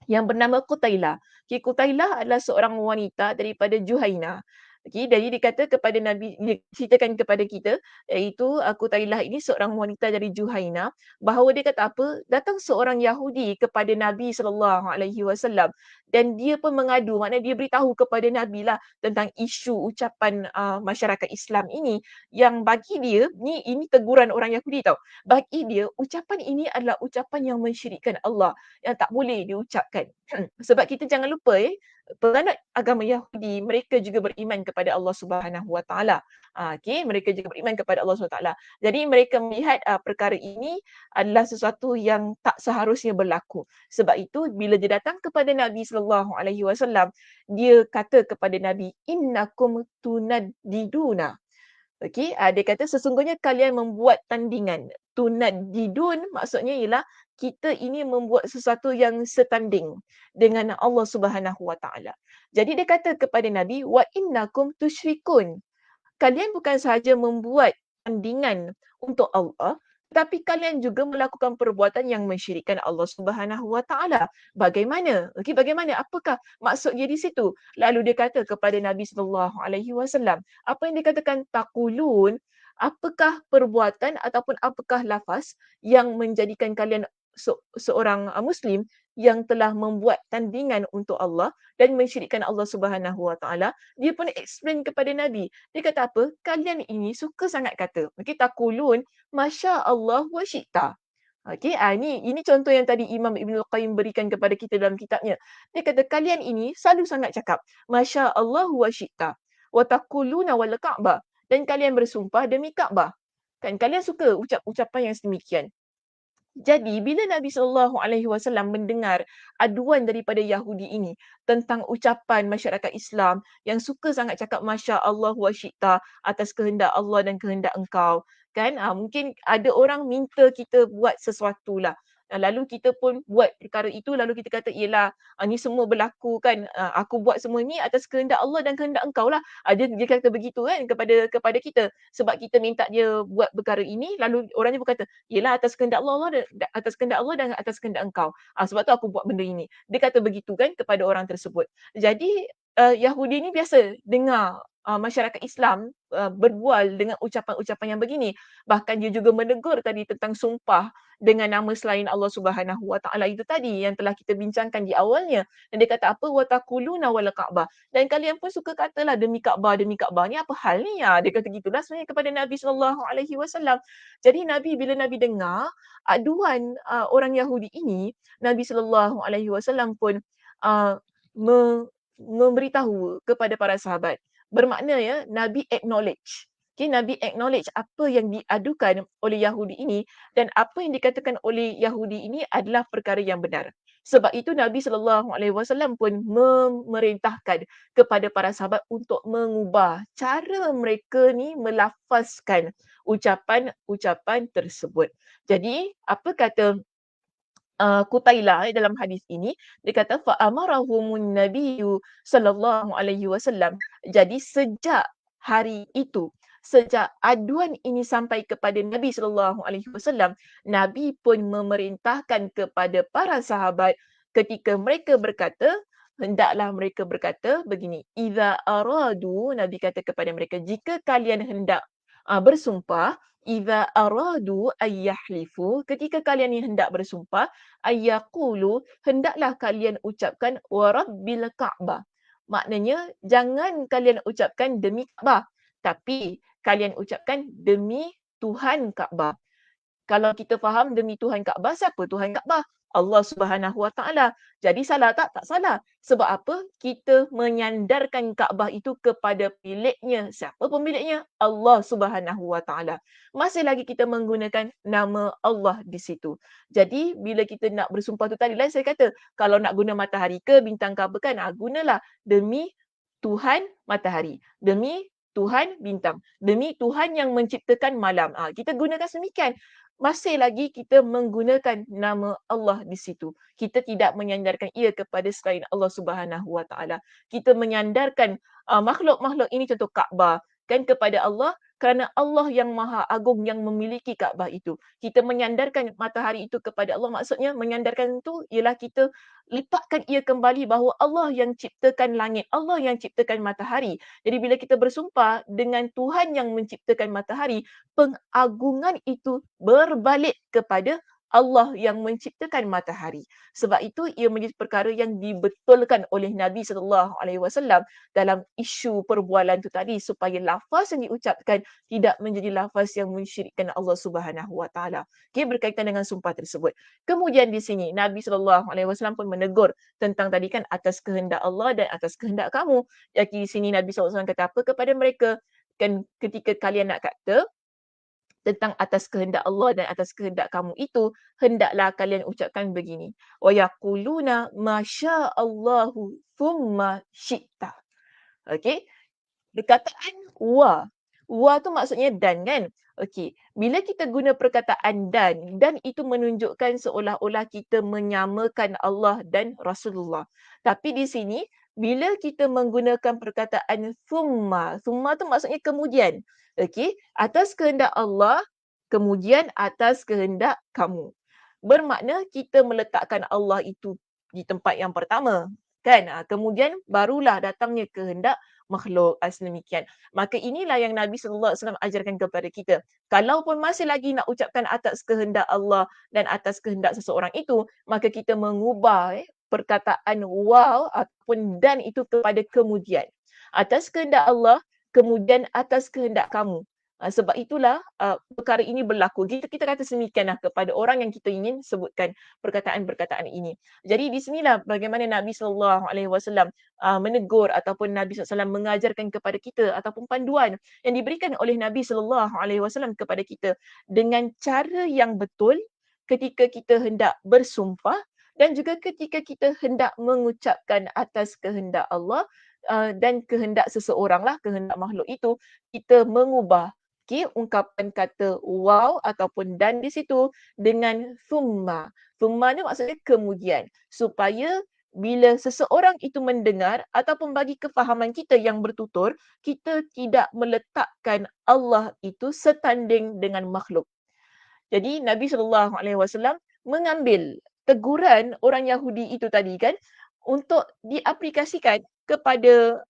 yang bernama Qutailah. Okay, Qutailah adalah seorang wanita daripada Juhainah. Okay, jadi dikata kepada Nabi, diceritakan kepada kita, iaitu Qutailah ini seorang wanita dari Juhainah, bahawa dia kata apa? Datang seorang Yahudi kepada Nabi SAW dan dia pun mengadu, maknanya dia beritahu kepada Nabi lah tentang isu ucapan masyarakat Islam ini, yang bagi dia, ini teguran orang Yahudi tau. Bagi dia, ucapan ini adalah ucapan yang mensyirikkan Allah, yang tak boleh diucapkan. Sebab kita jangan lupa penganut agama Yahudi, mereka juga beriman kepada Allah Subhanahu Wa Taala. Okey, mereka juga beriman kepada Allah Subhanahu Wa Taala. Jadi mereka melihat perkara ini adalah sesuatu yang tak seharusnya berlaku. Sebab itu bila dia datang kepada Nabi SAW, dia kata kepada Nabi, innakum tunaddiduna. Okey, dia kata sesungguhnya kalian membuat tandingan. Tunaddidun maksudnya ialah kita ini membuat sesuatu yang setanding dengan Allah Subhanahu Wa Taala. Jadi dia kata kepada Nabi, wa innakum tusyrikun. Kalian bukan sahaja membuat tandingan untuk Allah, tetapi kalian juga melakukan perbuatan yang mensyirikkan Allah Subhanahu Wa Taala. Bagaimana? Okey, bagaimana? Apakah maksud dia di situ? Lalu dia kata kepada Nabi SAW, apa yang dikatakan taqulun, apakah perbuatan ataupun apakah lafaz yang menjadikan kalian seorang muslim yang telah membuat tandingan untuk Allah dan mensyirikkan Allah Subhanahu Wa Taala, dia pun explain kepada Nabi. Dia kata apa? Kalian ini suka sangat kata. Okey, taqulun masya Allah wa syi'ta. Okey, ini contoh yang tadi Imam Ibnul Qayyim berikan kepada kita dalam kitabnya. Dia kata kalian ini selalu sangat cakap masya Allah wa syi'ta wa taquluna wal Ka'bah, dan kalian bersumpah demi Kaabah. Kan kalian suka ucapan yang sedemikian. Jadi bila Nabi SAW mendengar aduan daripada Yahudi ini tentang ucapan masyarakat Islam yang suka sangat cakap masya Allah wa syi'ta atas kehendak Allah dan kehendak engkau, kan, mungkin ada orang minta kita buat sesuatu lah. Lalu kita pun buat perkara itu, lalu kita kata yelah, ni semua berlaku kan, aku buat semua ni atas kehendak Allah dan kehendak engkau lah. Dia kata begitu kan kepada kita, sebab kita minta dia buat perkara ini, lalu orangnya berkata yelah atas kehendak Allah atas kehendak Allah dan atas kehendak engkau. Sebab tu aku buat benda ini. Dia kata begitu kan kepada orang tersebut. Jadi Yahudi ni biasa dengar masyarakat Islam berbual dengan ucapan-ucapan yang begini. Bahkan dia juga menegur tadi tentang sumpah dengan nama selain Allah Subhanahu Wa Taala itu tadi yang telah kita bincangkan di awalnya. Dan dia kata apa? Wa taquluna wal Ka'bah. Dan kalian pun suka katalah demi Kaabah, demi Kaabah. Ni apa hal ni? Dia kata gitulah sebenarnya kepada Nabi SAW. Jadi bila Nabi dengar aduan orang Yahudi ini, Nabi SAW pun uh, me, memberitahu kepada para sahabat. Bermakna ya, Nabi acknowledge. Okay, Nabi acknowledge apa yang diadukan oleh Yahudi ini, dan apa yang dikatakan oleh Yahudi ini adalah perkara yang benar. Sebab itu Nabi SAW pun memerintahkan kepada para sahabat untuk mengubah cara mereka ni melafazkan ucapan-ucapan tersebut. Jadi apa kata Qutailah dalam hadis ini, dia kata fa amarahumun nabiyyu sallallahu alaihi wasallam. Jadi sejak hari itu, sejak aduan ini sampai kepada Nabi sallallahu alaihi wasallam, Nabi pun memerintahkan kepada para sahabat ketika mereka berkata, hendaklah mereka berkata begini, idza aradu, Nabi kata kepada mereka, jika kalian hendak bersumpah, idza aradu ayyahlifu, ketika kalian ni hendak bersumpah, ayyaqulu, hendaklah kalian ucapkan wa rabbil Ka'bah. Maknanya jangan kalian ucapkan demi Kaabah, tapi kalian ucapkan demi Tuhan Kaabah. Kalau kita faham demi Tuhan Kaabah, siapa Tuhan Kaabah? Allah Subhanahu Wa Taala. Jadi salah tak? Tak salah. Sebab apa? Kita menyandarkan Kaabah itu kepada pemiliknya. Siapa pemiliknya? Allah Subhanahu Wa Taala. Masih lagi kita menggunakan nama Allah di situ. Jadi bila kita nak bersumpah tu tadi lah saya kata, kalau nak guna matahari ke bintang ke apa kan, gunalah demi Tuhan matahari, demi Tuhan bintang, demi Tuhan yang menciptakan malam. Kita gunakan sedemikian. Masih lagi kita menggunakan nama Allah di situ. Kita tidak menyandarkan ia kepada selain Allah Subhanahu Wa Taala. Kita menyandarkan makhluk-makhluk ini, contoh Kaabah, kan, kepada Allah, kerana Allah yang Maha Agung yang memiliki Kaabah itu. Kita menyandarkan matahari itu kepada Allah, maksudnya menyandarkan itu ialah kita lepaskan ia kembali bahawa Allah yang ciptakan langit, Allah yang ciptakan matahari. Jadi bila kita bersumpah dengan Tuhan yang menciptakan matahari, pengagungan itu berbalik kepada Allah yang menciptakan matahari. Sebab itu ia menjadi perkara yang dibetulkan oleh Nabi SAW dalam isu perbualan itu tadi, supaya lafaz yang diucapkan tidak menjadi lafaz yang mensyirikkan Allah Subhanahu Wa Taala. Okay, berkaitan dengan sumpah tersebut. Kemudian di sini Nabi SAW pun menegur tentang tadi kan atas kehendak Allah dan atas kehendak kamu. Jadi di sini Nabi SAW kata apa kepada mereka? Kan ketika kalian nak kata tentang atas kehendak Allah dan atas kehendak kamu itu, hendaklah kalian ucapkan begini. Wa yaquluna ma sya'allahu thumma syi'ta. Okey? Perkataan wa. Wa tu maksudnya dan kan? Okey. Bila kita guna perkataan dan itu menunjukkan seolah-olah kita menyamakan Allah dan Rasulullah. Tapi di sini bila kita menggunakan perkataan thumma tu maksudnya kemudian. Okey, atas kehendak Allah, kemudian atas kehendak kamu. Bermakna kita meletakkan Allah itu di tempat yang pertama, kan. Kemudian barulah datangnya kehendak makhluk sedemikian. Maka inilah yang Nabi sallallahu alaihi wasallam ajarkan kepada kita. Kalaupun masih lagi nak ucapkan atas kehendak Allah dan atas kehendak seseorang itu, maka kita mengubah perkataan waw ataupun dan itu kepada kemudian. Atas kehendak Allah, kemudian atas kehendak kamu. Sebab itulah perkara ini berlaku. Kita kata sedemikianlah kepada orang yang kita ingin sebutkan perkataan-perkataan ini. Jadi di sinilah bagaimana Nabi sallallahu alaihi wasallam menegur ataupun Nabi SAW mengajarkan kepada kita ataupun panduan yang diberikan oleh Nabi sallallahu alaihi wasallam kepada kita dengan cara yang betul ketika kita hendak bersumpah dan juga ketika kita hendak mengucapkan atas kehendak Allah dan kehendak seseorang lah, kehendak makhluk itu, kita mengubah ungkapan kata waw ataupun dan di situ dengan thumma. Thumma ni maksudnya kemudian. Supaya bila seseorang itu mendengar ataupun bagi kefahaman kita yang bertutur, kita tidak meletakkan Allah itu setanding dengan makhluk. Jadi Nabi SAW mengambil teguran orang Yahudi itu tadi kan untuk diaplikasikan kepada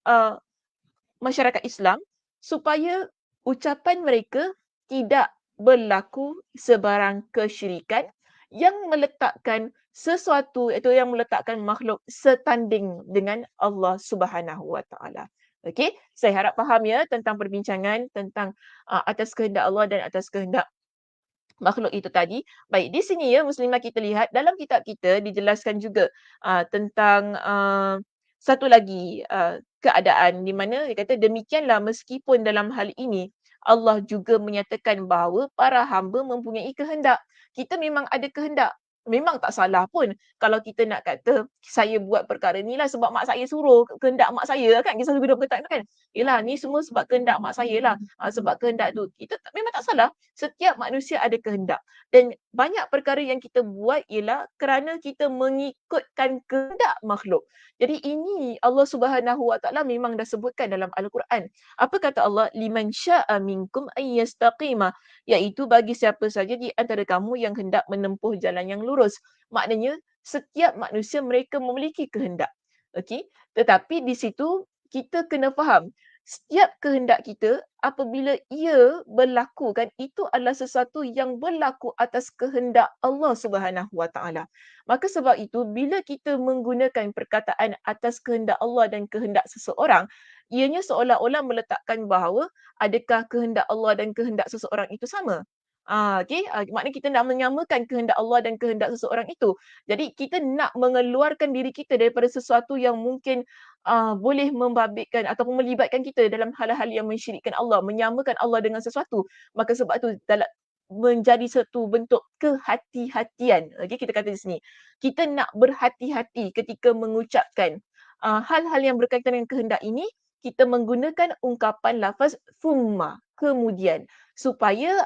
masyarakat Islam supaya ucapan mereka tidak berlaku sebarang kesyirikan yang meletakkan sesuatu iaitu yang meletakkan makhluk setanding dengan Allah Subhanahu Wa Taala. Okey, saya harap faham ya tentang perbincangan tentang atas kehendak Allah dan atas kehendak makhluk itu tadi. Baik, di sini ya muslimah kita lihat dalam kitab kita dijelaskan juga tentang satu lagi keadaan di mana dia kata demikianlah meskipun dalam hal ini Allah juga menyatakan bahawa para hamba mempunyai kehendak. Kita memang ada kehendak. Memang tak salah pun kalau kita nak kata saya buat perkara ni lah sebab mak saya suruh, kehendak mak saya kan. Kita selalu guna perkataan tu kan. Yelah ni semua sebab kehendak mak saya lah. Sebab kehendak tu. Memang tak salah. Setiap manusia ada kehendak. Dan banyak perkara yang kita buat ialah kerana kita mengikutkan kehendak makhluk. Jadi ini Allah Subhanahu Wa Taala memang dah sebutkan dalam Al-Quran. Apa kata Allah? Liman sya'a minkum ayyastaqima. Iaitu bagi siapa saja di antara kamu yang hendak menempuh jalan yang lurus. Maknanya setiap manusia mereka memiliki kehendak. Okey? Tetapi di situ kita kena faham setiap kehendak kita apabila ia berlaku kan itu adalah sesuatu yang berlaku atas kehendak Allah Subhanahu Wa Taala. Maka sebab itu bila kita menggunakan perkataan atas kehendak Allah dan kehendak seseorang, ianya seolah-olah meletakkan bahawa adakah kehendak Allah dan kehendak seseorang itu sama? Maknanya kita nak menyamakan kehendak Allah dan kehendak seseorang itu. Jadi kita nak mengeluarkan diri kita daripada sesuatu yang mungkin boleh membabitkan ataupun melibatkan kita dalam hal-hal yang mensyirikkan Allah, menyamakan Allah dengan sesuatu. Maka sebab itu dalam menjadi satu bentuk kehati-hatian. Okey, kita kata di sini. Kita nak berhati-hati ketika mengucapkan hal-hal yang berkaitan dengan kehendak ini, kita menggunakan ungkapan lafaz thumma, kemudian. Supaya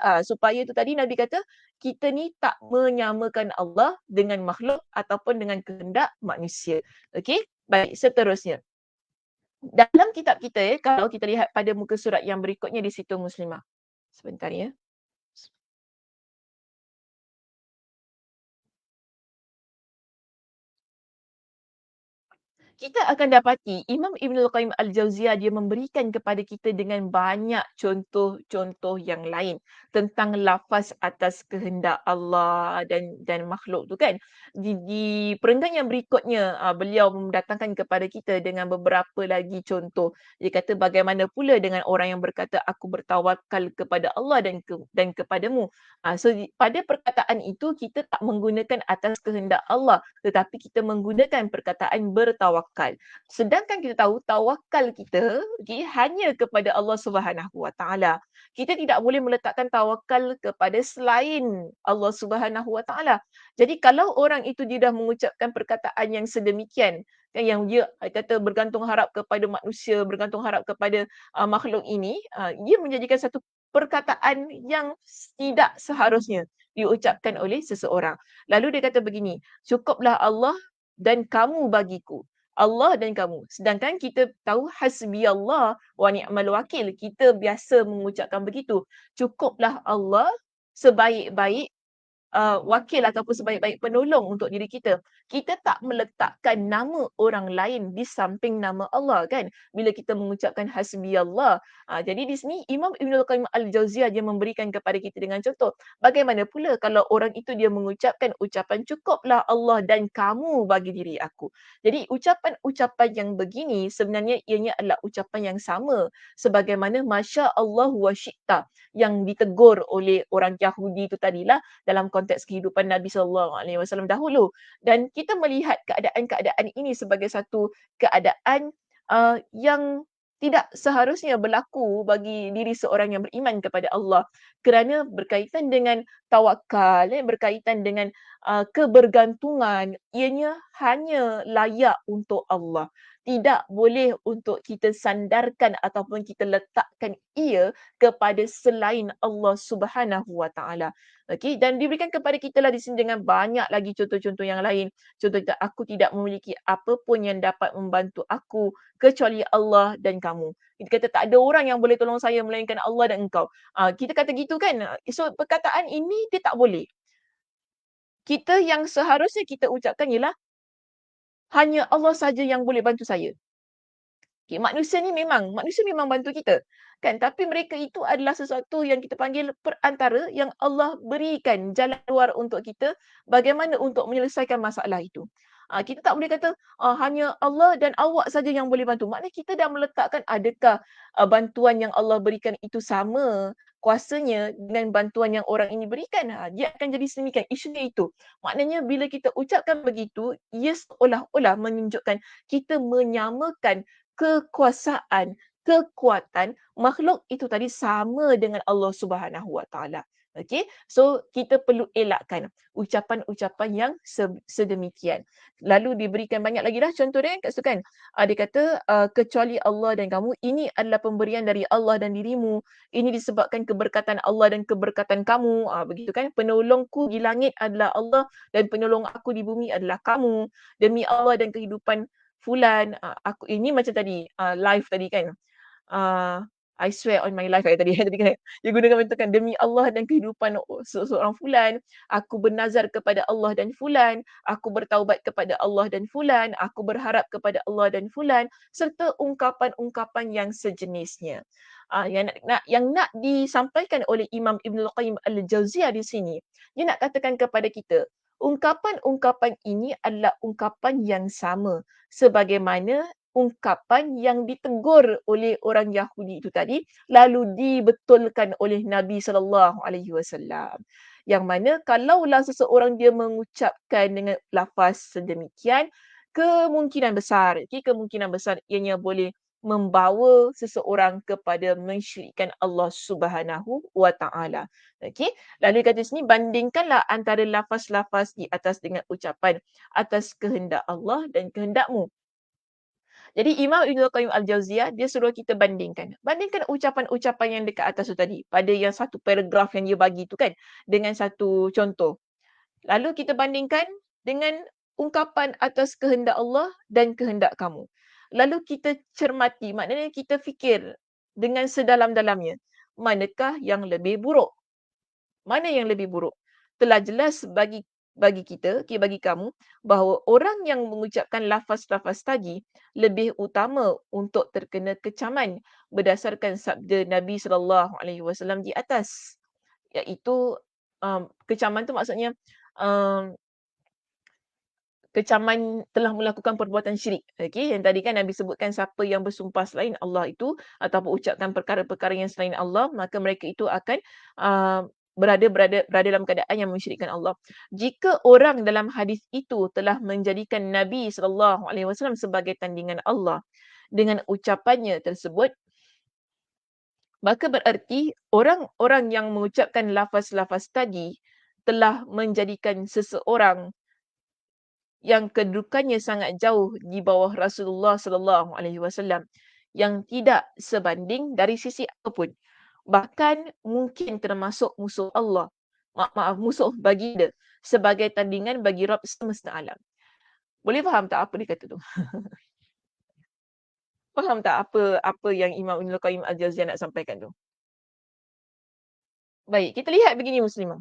itu tadi Nabi kata, kita ni tak menyamakan Allah dengan makhluk ataupun dengan kehendak manusia. Okey, baik, seterusnya. Dalam kitab kita kalau kita lihat pada muka surat yang berikutnya di situ muslimah. Sebentar ya. Kita akan dapati Imam Ibnul Qayyim Al-Jauziyah dia memberikan kepada kita dengan banyak contoh-contoh yang lain tentang lafaz atas kehendak Allah dan makhluk tu kan. Di perenggan yang berikutnya beliau mendatangkan kepada kita dengan beberapa lagi contoh. Dia kata bagaimana pula dengan orang yang berkata aku bertawakal kepada Allah dan kepadamu. Pada perkataan itu kita tak menggunakan atas kehendak Allah tetapi kita menggunakan perkataan bertawakal. Sedangkan kita tahu tawakal kita hanya kepada Allah Subhanahu Wa Taala. Kita tidak boleh meletakkan tawakal kepada selain Allah Subhanahu Wa Taala. Jadi kalau orang itu dia dah mengucapkan perkataan yang sedemikian, yang dia kata bergantung harap kepada manusia, bergantung harap kepada makhluk ini, dia menjadikan satu perkataan yang tidak seharusnya diucapkan oleh seseorang. Lalu dia kata begini, cukuplah Allah dan kamu bagiku. Allah dan kamu. Sedangkan kita tahu hasbi Allah wa ni'mal wakil. Kita biasa mengucapkan begitu. Cukuplah Allah sebaik-baik wakil ataupun sebaik-baik penolong untuk diri kita. Kita tak meletakkan nama orang lain di samping nama Allah kan, bila kita mengucapkan hasbiyallah. Jadi di sini Imam Ibnul Qayyim Al-Jauziyah dia memberikan kepada kita dengan contoh. Bagaimana pula kalau orang itu dia mengucapkan ucapan cukuplah Allah dan kamu bagi diri aku. Jadi ucapan-ucapan yang begini sebenarnya ianya adalah ucapan yang sama sebagaimana masya Allah wa syi'ta yang ditegur oleh orang Yahudi itu tadilah dalam konteks kehidupan Nabi SAW dahulu. Dan kita melihat keadaan-keadaan ini sebagai satu keadaan yang tidak seharusnya berlaku bagi diri seorang yang beriman kepada Allah kerana berkaitan dengan tawakal, berkaitan dengan kebergantungan, ianya hanya layak untuk Allah. Tidak boleh untuk kita sandarkan ataupun kita letakkan ia kepada selain Allah Subhanahu Wa Taala. Okey, dan diberikan kepada kita lah di sini dengan banyak lagi contoh-contoh yang lain. Contoh kita, aku tidak memiliki apa pun yang dapat membantu aku kecuali Allah dan kamu. Kita kata tak ada orang yang boleh tolong saya melainkan Allah dan engkau. Kita kata gitu kan. So perkataan ini dia tak boleh. Kita yang seharusnya kita ucapkan ialah hanya Allah saja yang boleh bantu saya. Okay, manusia memang bantu kita. Kan? Tapi mereka itu adalah sesuatu yang kita panggil perantara yang Allah berikan jalan keluar untuk kita bagaimana untuk menyelesaikan masalah itu. Kita tak boleh kata hanya Allah dan awak saja yang boleh bantu. Maknanya kita dah meletakkan adakah bantuan yang Allah berikan itu sama kuasanya dengan bantuan yang orang ini berikan. Dia akan jadi sedemikian. Isunya itu. Maknanya bila kita ucapkan begitu, ia seolah-olah menunjukkan kita menyamakan kekuasaan, kekuatan makhluk itu tadi sama dengan Allah Subhanahu Wa Taala. Okey, so kita perlu elakkan ucapan-ucapan yang sedemikian. Lalu diberikan banyak lagi dah contoh dia kat situ kan. Dia kata kecuali Allah dan kamu, ini adalah pemberian dari Allah dan dirimu. Ini disebabkan keberkatan Allah dan keberkatan kamu. Begitu kan. Penolongku di langit adalah Allah dan penolong aku di bumi adalah kamu. Demi Allah dan kehidupan fulan, aku ini macam tadi live tadi kan. I swear on my life tadi tadi kan dia gunakan bentukan demi Allah dan kehidupan seorang fulan, aku bernazar kepada Allah dan fulan, aku bertaubat kepada Allah dan fulan, aku berharap kepada Allah dan fulan serta ungkapan-ungkapan yang sejenisnya. Yang nak disampaikan oleh Imam Ibnul Qayyim Al-Jauziyah di sini, dia nak katakan kepada kita, ungkapan-ungkapan ini adalah ungkapan yang sama sebagaimana ungkapan yang ditegur oleh orang Yahudi itu tadi lalu dibetulkan oleh Nabi SAW. Yang mana kalaulah seseorang dia mengucapkan dengan lafaz sedemikian, kemungkinan besar ianya boleh membawa seseorang kepada mensyirikkan Allah Subhanahu Wa Taala. Okey, lalu kata sini bandingkanlah antara lafaz-lafaz di atas dengan ucapan atas kehendak Allah dan kehendakmu. Jadi Imam Ibnul Qayyim Al-Jauziyah dia suruh kita bandingkan. Bandingkan ucapan-ucapan yang dekat atas tu tadi pada yang satu paragraf yang dia bagi tu kan dengan satu contoh. Lalu kita bandingkan dengan ungkapan atas kehendak Allah dan kehendak kamu. Lalu kita cermati, maknanya kita fikir dengan sedalam-dalamnya. Manakah yang lebih buruk? Mana yang lebih buruk? Telah jelas bagi kita, bagi kamu, bahawa orang yang mengucapkan lafaz-lafaz tadi lebih utama untuk terkena kecaman berdasarkan sabda Nabi SAW di atas. Iaitu kecaman tu maksudnya kecaman telah melakukan perbuatan syirik. Okey, yang tadi kan Nabi sebutkan siapa yang bersumpah selain Allah itu ataupun ucapkan perkara-perkara yang selain Allah, maka mereka itu akan berada dalam keadaan yang mensyirikkan Allah. Jika orang dalam hadis itu telah menjadikan Nabi SAW sebagai tandingan Allah dengan ucapannya tersebut, maka bererti orang-orang yang mengucapkan lafaz-lafaz tadi telah menjadikan seseorang yang kedudukannya sangat jauh di bawah Rasulullah SAW yang tidak sebanding dari sisi apapun. Bahkan mungkin termasuk musuh Allah. Musuh bagi dia sebagai tandingan bagi Rabb semesta alam. Boleh faham tak apa dia kata tu? Faham tak apa yang Imam Ibnul Qayyim Al-Jauziyah nak sampaikan tu? Baik, kita lihat begini muslimah.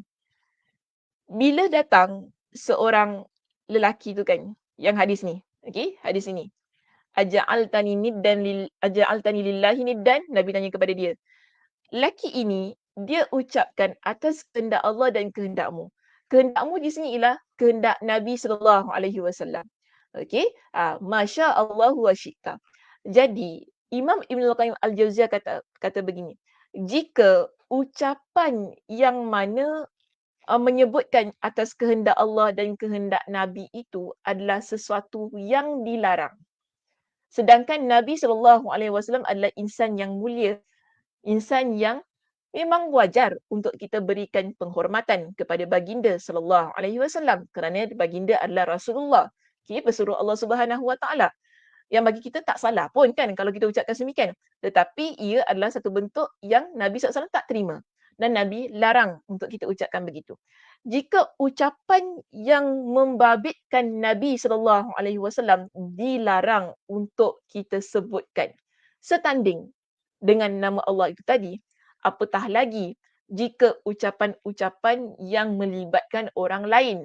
bila datang seorang lelaki tu kan, yang hadis ni, okey, hadis ini. Aja'altani lillahi niddan, Nabi tanya kepada dia. Lelaki ini, dia ucapkan atas kehendak Allah dan kehendakmu. Kehendakmu di sini ialah kehendak Nabi SAW. Okey, Masya Allah wa syi'ta. Jadi, Imam Ibn Al-Qayyim Al-Jauziyah kata begini, jika ucapan yang mana menyebutkan atas kehendak Allah dan kehendak Nabi itu adalah sesuatu yang dilarang. Sedangkan Nabi SAW adalah insan yang mulia, insan yang memang wajar untuk kita berikan penghormatan kepada baginda SAW kerana baginda adalah Rasulullah. Okay, pesuruh Allah Subhanahu Wa Taala. Yang bagi kita tak salah pun kan kalau kita ucapkan semikian. Tetapi ia adalah satu bentuk yang Nabi SAW tak terima. Dan Nabi larang untuk kita ucapkan begitu. Jika ucapan yang membabitkan Nabi SAW dilarang untuk kita sebutkan setanding dengan nama Allah itu tadi, apatah lagi jika ucapan-ucapan yang melibatkan orang lain.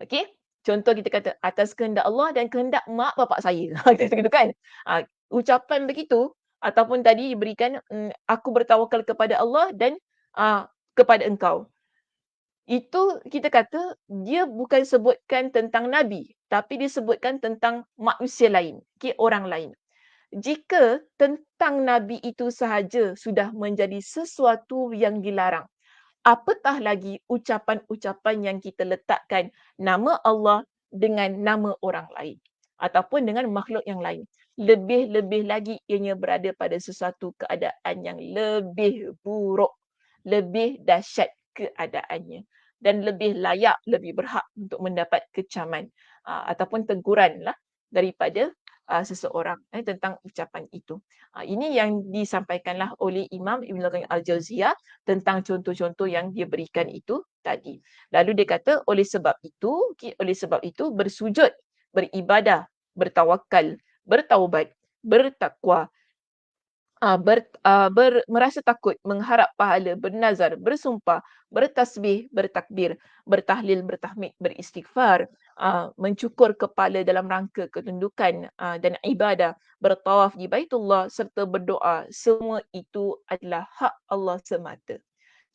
Okey? Contoh kita kata atas kehendak Allah dan kehendak mak bapak saya. Gitu kan? Ucapan begitu ataupun tadi diberikan aku bertawakal kepada Allah dan kepada engkau. Itu kita kata dia bukan sebutkan tentang Nabi, tapi disebutkan tentang manusia lain, orang lain. Jika tentang Nabi itu sahaja sudah menjadi sesuatu yang dilarang, apatah lagi ucapan-ucapan yang kita letakkan nama Allah dengan nama orang lain ataupun dengan makhluk yang lain. Lebih-lebih lagi ianya berada pada sesuatu keadaan yang lebih buruk, lebih dahsyat keadaannya dan lebih layak, lebih berhak untuk mendapat kecaman ataupun teguran lah daripada seseorang tentang ucapan itu. Ini yang disampaikanlah oleh Imam Ibn Al-Qayyim Al-Jauziyah tentang contoh-contoh yang dia berikan itu tadi. Lalu dia kata oleh sebab itu bersujud, beribadah, bertawakal, bertaubat, bertakwa, merasa takut, mengharap pahala, bernazar, bersumpah, bertasbih, bertakbir, bertahlil, bertahmid, beristighfar, mencukur kepala dalam rangka ketundukan dan ibadah, bertawaf di Baitullah serta berdoa, semua itu adalah hak Allah semata.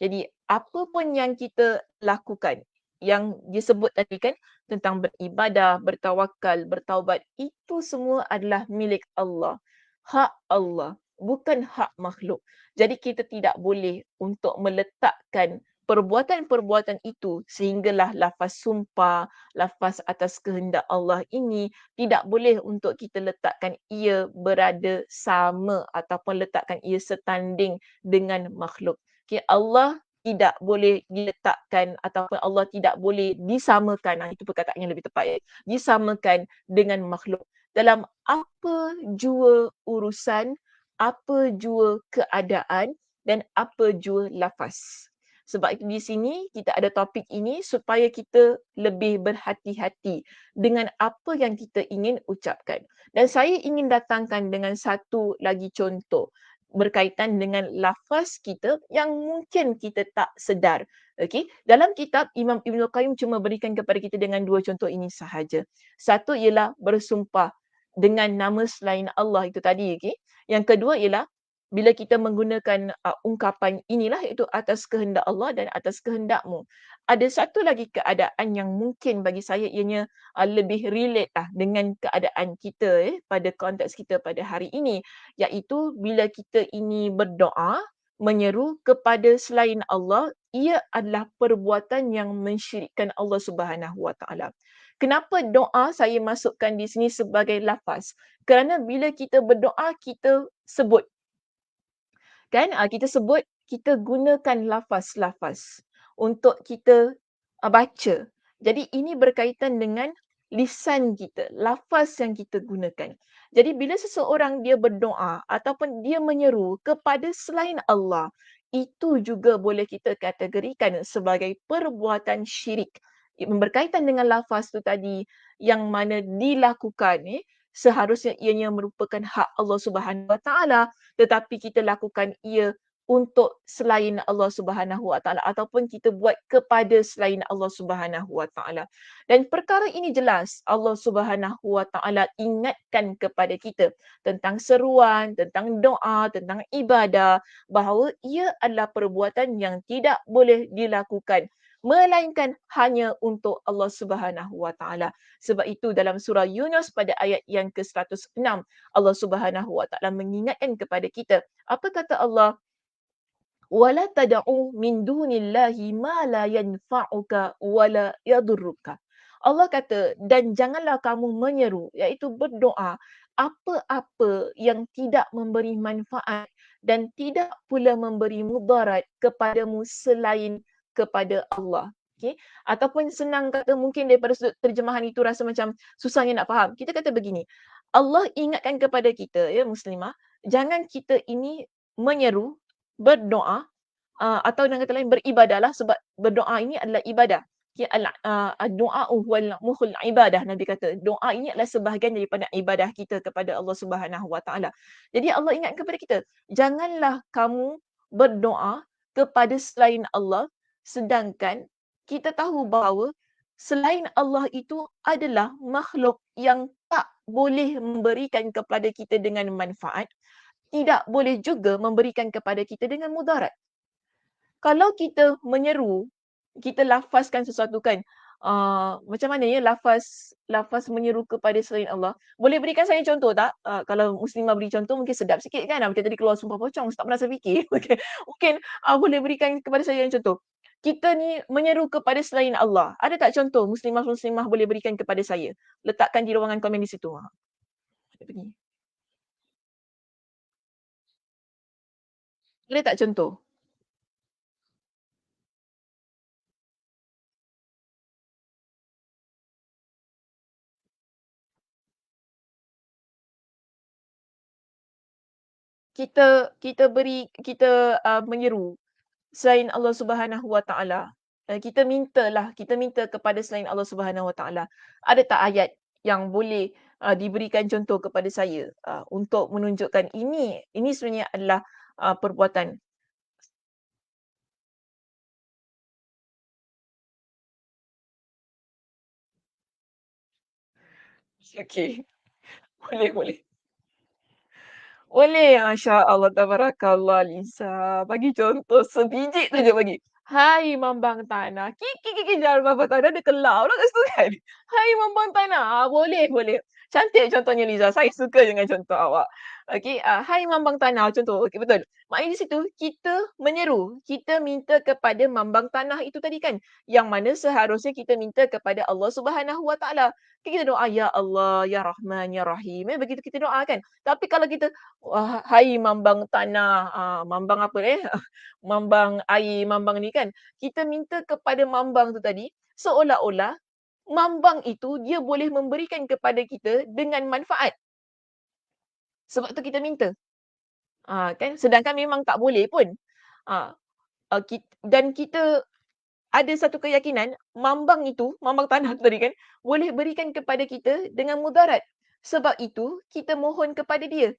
Jadi apa pun yang kita lakukan, yang disebut tadi kan tentang beribadah, bertawakal, bertaubat, itu semua adalah milik Allah. Hak Allah, bukan hak makhluk. Jadi kita tidak boleh untuk meletakkan perbuatan-perbuatan itu sehinggalah lafaz sumpah, lafaz atas kehendak Allah ini tidak boleh untuk kita letakkan ia berada sama ataupun letakkan ia setanding dengan makhluk. Okay, Allah tidak boleh diletakkan ataupun Allah tidak boleh disamakan, itu perkataan yang lebih tepat ya, disamakan dengan makhluk dalam apa jua urusan, apa jua keadaan dan apa jua lafaz. Sebab itu di sini kita ada topik ini supaya kita lebih berhati-hati dengan apa yang kita ingin ucapkan. Dan saya ingin datangkan dengan satu lagi contoh berkaitan dengan lafaz kita yang mungkin kita tak sedar. Okey, dalam kitab Imam Ibn Al-Qayyim cuma berikan kepada kita dengan dua contoh ini sahaja. Satu ialah bersumpah dengan nama selain Allah itu tadi, okey. Yang kedua ialah bila kita menggunakan ungkapan inilah iaitu atas kehendak Allah dan atas kehendakmu. Ada satu lagi keadaan yang mungkin bagi saya ianya lebih relate dengan keadaan kita pada konteks kita pada hari ini, iaitu bila kita ini berdoa menyeru kepada selain Allah, ia adalah perbuatan yang mensyirikkan Allah Subhanahu Wa Taala. Kenapa doa saya masukkan di sini sebagai lafaz? Kerana bila kita berdoa, kita sebut. Kan? Kita sebut, kita gunakan lafaz-lafaz untuk kita baca. Jadi ini berkaitan dengan lisan kita, lafaz yang kita gunakan. Jadi bila seseorang dia berdoa ataupun dia menyeru kepada selain Allah, itu juga boleh kita kategorikan sebagai perbuatan syirik. Berkaitan dengan lafaz tu tadi yang mana dilakukan seharusnya ianya merupakan hak Allah Subhanahu Wa Taala, tetapi kita lakukan ia untuk selain Allah Subhanahu Wa Taala ataupun kita buat kepada selain Allah Subhanahu Wa Taala. Dan perkara ini jelas Allah Subhanahu Wa Taala ingatkan kepada kita tentang seruan, tentang doa, tentang ibadah, bahawa ia adalah perbuatan yang tidak boleh dilakukan melainkan hanya untuk Allah Subhanahu Wa Taala. Sebab itu dalam surah Yunus pada ayat yang ke-106 Allah Subhanahu Wa Taala mengingatkan kepada kita. Apa kata Allah? وَلَا تَدْعُوا مِن دُونِ اللَّهِ مَا لَا يَنفَعُكَ وَلَا يَضُرُّكَ. Allah kata, dan janganlah kamu menyeru, iaitu berdoa, apa-apa yang tidak memberi manfaat dan tidak pula memberi mudarat kepadamu selain kepada Allah. Okey? Ataupun senang kata mungkin daripada sudut terjemahan itu rasa macam susahnya nak faham. Kita kata begini, Allah ingatkan kepada kita, ya muslimah, jangan kita ini menyeru, berdoa, atau dengan kata lain beribadahlah sebab berdoa ini adalah ibadah. Okay, ad-du'a'u huwal mukhul ibadah, Nabi kata. Doa ini adalah sebahagian daripada ibadah kita kepada Allah Subhanahu Wa Taala. Jadi Allah ingat kepada kita, janganlah kamu berdoa kepada selain Allah sedangkan kita tahu bahawa selain Allah itu adalah makhluk yang tak boleh memberikan kepada kita dengan manfaat, tidak boleh juga memberikan kepada kita dengan mudarat. Kalau kita menyeru, kita lafazkan sesuatu kan, macam mana ya lafaz menyeru kepada selain Allah. Boleh berikan saya contoh tak? Kalau muslimah beri contoh mungkin sedap sikit kan, macam tadi keluar sumpah pocong, tak pernah saya fikir. Okey, mungkin boleh berikan kepada saya yang contoh. Kita ni menyeru kepada selain Allah. Ada tak contoh muslimah-muslimah boleh berikan kepada saya? Letakkan di ruangan komen di situ. Ada bunyi. Ada tak contoh? Kita menyeru selain Allah Subhanahu Wa Taala. Kita minta kepada selain Allah Subhanahu Wa Taala. Ada tak ayat yang boleh diberikan contoh kepada saya untuk menunjukkan ini sebenarnya adalah perbuatan. Okey, boleh boleh. Boleh, Masya Allah, tabarakallah Lisa. Bagi contoh sebiji saja bagi. Hai mambang tanah. Kiki kiki jalan mambang tanah dia kelak pula kat situ kan. Hai mambang tanah. Boleh, boleh. Cantik contohnya Liza. Saya suka dengan contoh awak. Okey, hai mambang tanah contoh. Okey, betul. Maknanya di situ kita menyeru. Kita minta kepada mambang tanah itu tadi kan. Yang mana seharusnya kita minta kepada Allah Subhanahu Wa Taala. Kita doa ya Allah, ya Rahman, ya Rahim. Begitu kita doa kan. Tapi kalau kita wah, hai mambang tanah, mambang apa mambang air, mambang ni kan. Kita minta kepada mambang tu tadi, seolah-olah mambang itu dia boleh memberikan kepada kita dengan manfaat. Sebab tu kita minta. Kan sedangkan memang tak boleh pun. Ah, dan kita ada satu keyakinan mambang itu, mambang tanah tu tadi kan, boleh berikan kepada kita dengan mudarat. Sebab itu kita mohon kepada dia.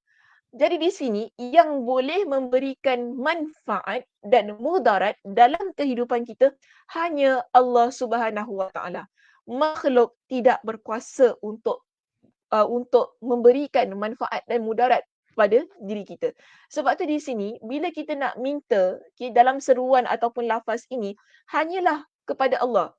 Jadi di sini yang boleh memberikan manfaat dan mudarat dalam kehidupan kita hanya Allah Subhanahu Wa Taala. Makhluk tidak berkuasa untuk memberikan manfaat dan mudarat pada diri kita. Sebab tu di sini bila kita nak minta dalam seruan ataupun lafaz ini hanyalah kepada Allah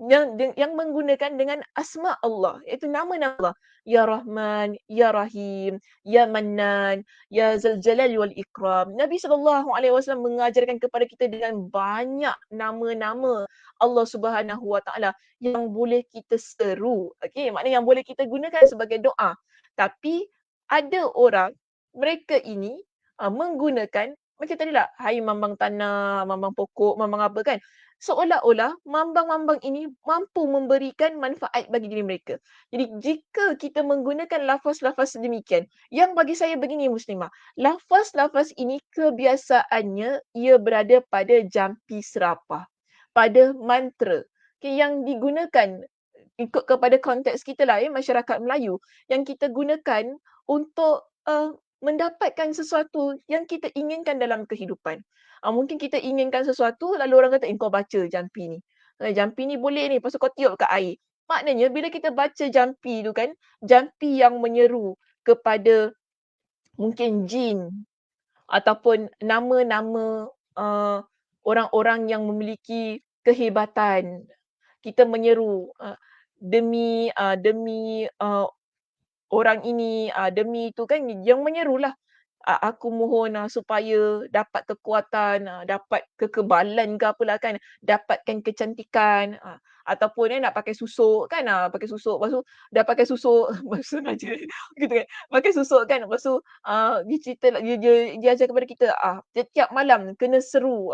yang menggunakan dengan asma Allah, iaitu nama-nama Allah. Ya Rahman, Ya Rahim, Ya Mannan, Ya Zal Jalali wal Ikram. Nabi SAW mengajarkan kepada kita dengan banyak nama-nama Allah Subhanahu Wa Taala yang boleh kita seru. Okey, maknanya yang boleh kita gunakan sebagai doa. Tapi ada orang mereka ini menggunakan macam tadilah, hai mambang tanah, mambang pokok, mambang apa kan. Seolah-olah mambang-mambang ini mampu memberikan manfaat bagi diri mereka. Jadi jika kita menggunakan lafaz-lafaz sedemikian, yang bagi saya begini muslimah, lafaz-lafaz ini kebiasaannya ia berada pada jampi serapah, pada mantra yang digunakan ikut kepada konteks kita lah masyarakat Melayu yang kita gunakan untuk mendapatkan sesuatu yang kita inginkan dalam kehidupan. Mungkin kita inginkan sesuatu lalu orang kata, kau baca jampi ni. Jampi ni boleh ni, lepas tu kau tiup kat air. Maknanya bila kita baca jampi tu kan, jampi yang menyeru kepada mungkin jin ataupun nama-nama orang-orang yang memiliki kehebatan. Kita menyeru demi orang ini, demi itu kan yang menyerulah. Aku mohon supaya dapat kekuatan, dapat kekebalan ke apalah kan, dapatkan kecantikan, ataupun nak pakai susuk kan, pakai susuk lepas tu dah pakai susuk sengaja gitu kan, pakai susuk kan lepas tu, dia cerita dia ajar kepada kita, setiap malam kena seru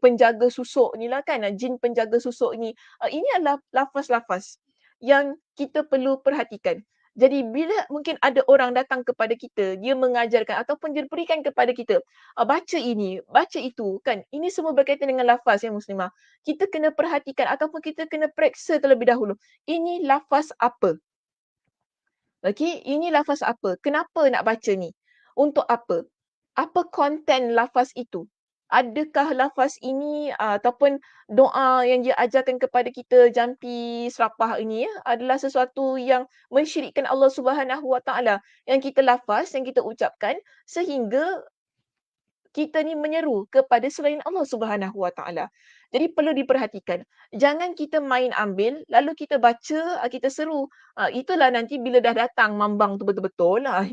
penjaga susuk ni lah kan, jin penjaga susuk ni. Ini adalah lafaz-lafaz yang kita perlu perhatikan. Jadi bila mungkin ada orang datang kepada kita, dia mengajarkan ataupun dia berikan kepada kita, baca ini, baca itu kan. Ini semua berkaitan dengan lafaz ya muslimah. Kita kena perhatikan ataupun kita kena periksa terlebih dahulu. Ini lafaz apa? Okey, ini lafaz apa? Kenapa nak baca ni? Untuk apa? Apa konten lafaz itu? Adakah lafaz ini ataupun doa yang dia ajarkan kepada kita jampi serapah ini adalah sesuatu yang mensyirikkan Allah Subhanahu Wa Taala yang kita lafaz, yang kita ucapkan sehingga kita ni menyeru kepada selain Allah Subhanahu Wa Taala. Jadi perlu diperhatikan. Jangan kita main ambil lalu kita baca, kita seru. Itulah nanti bila dah datang mambang tu betul-betul dah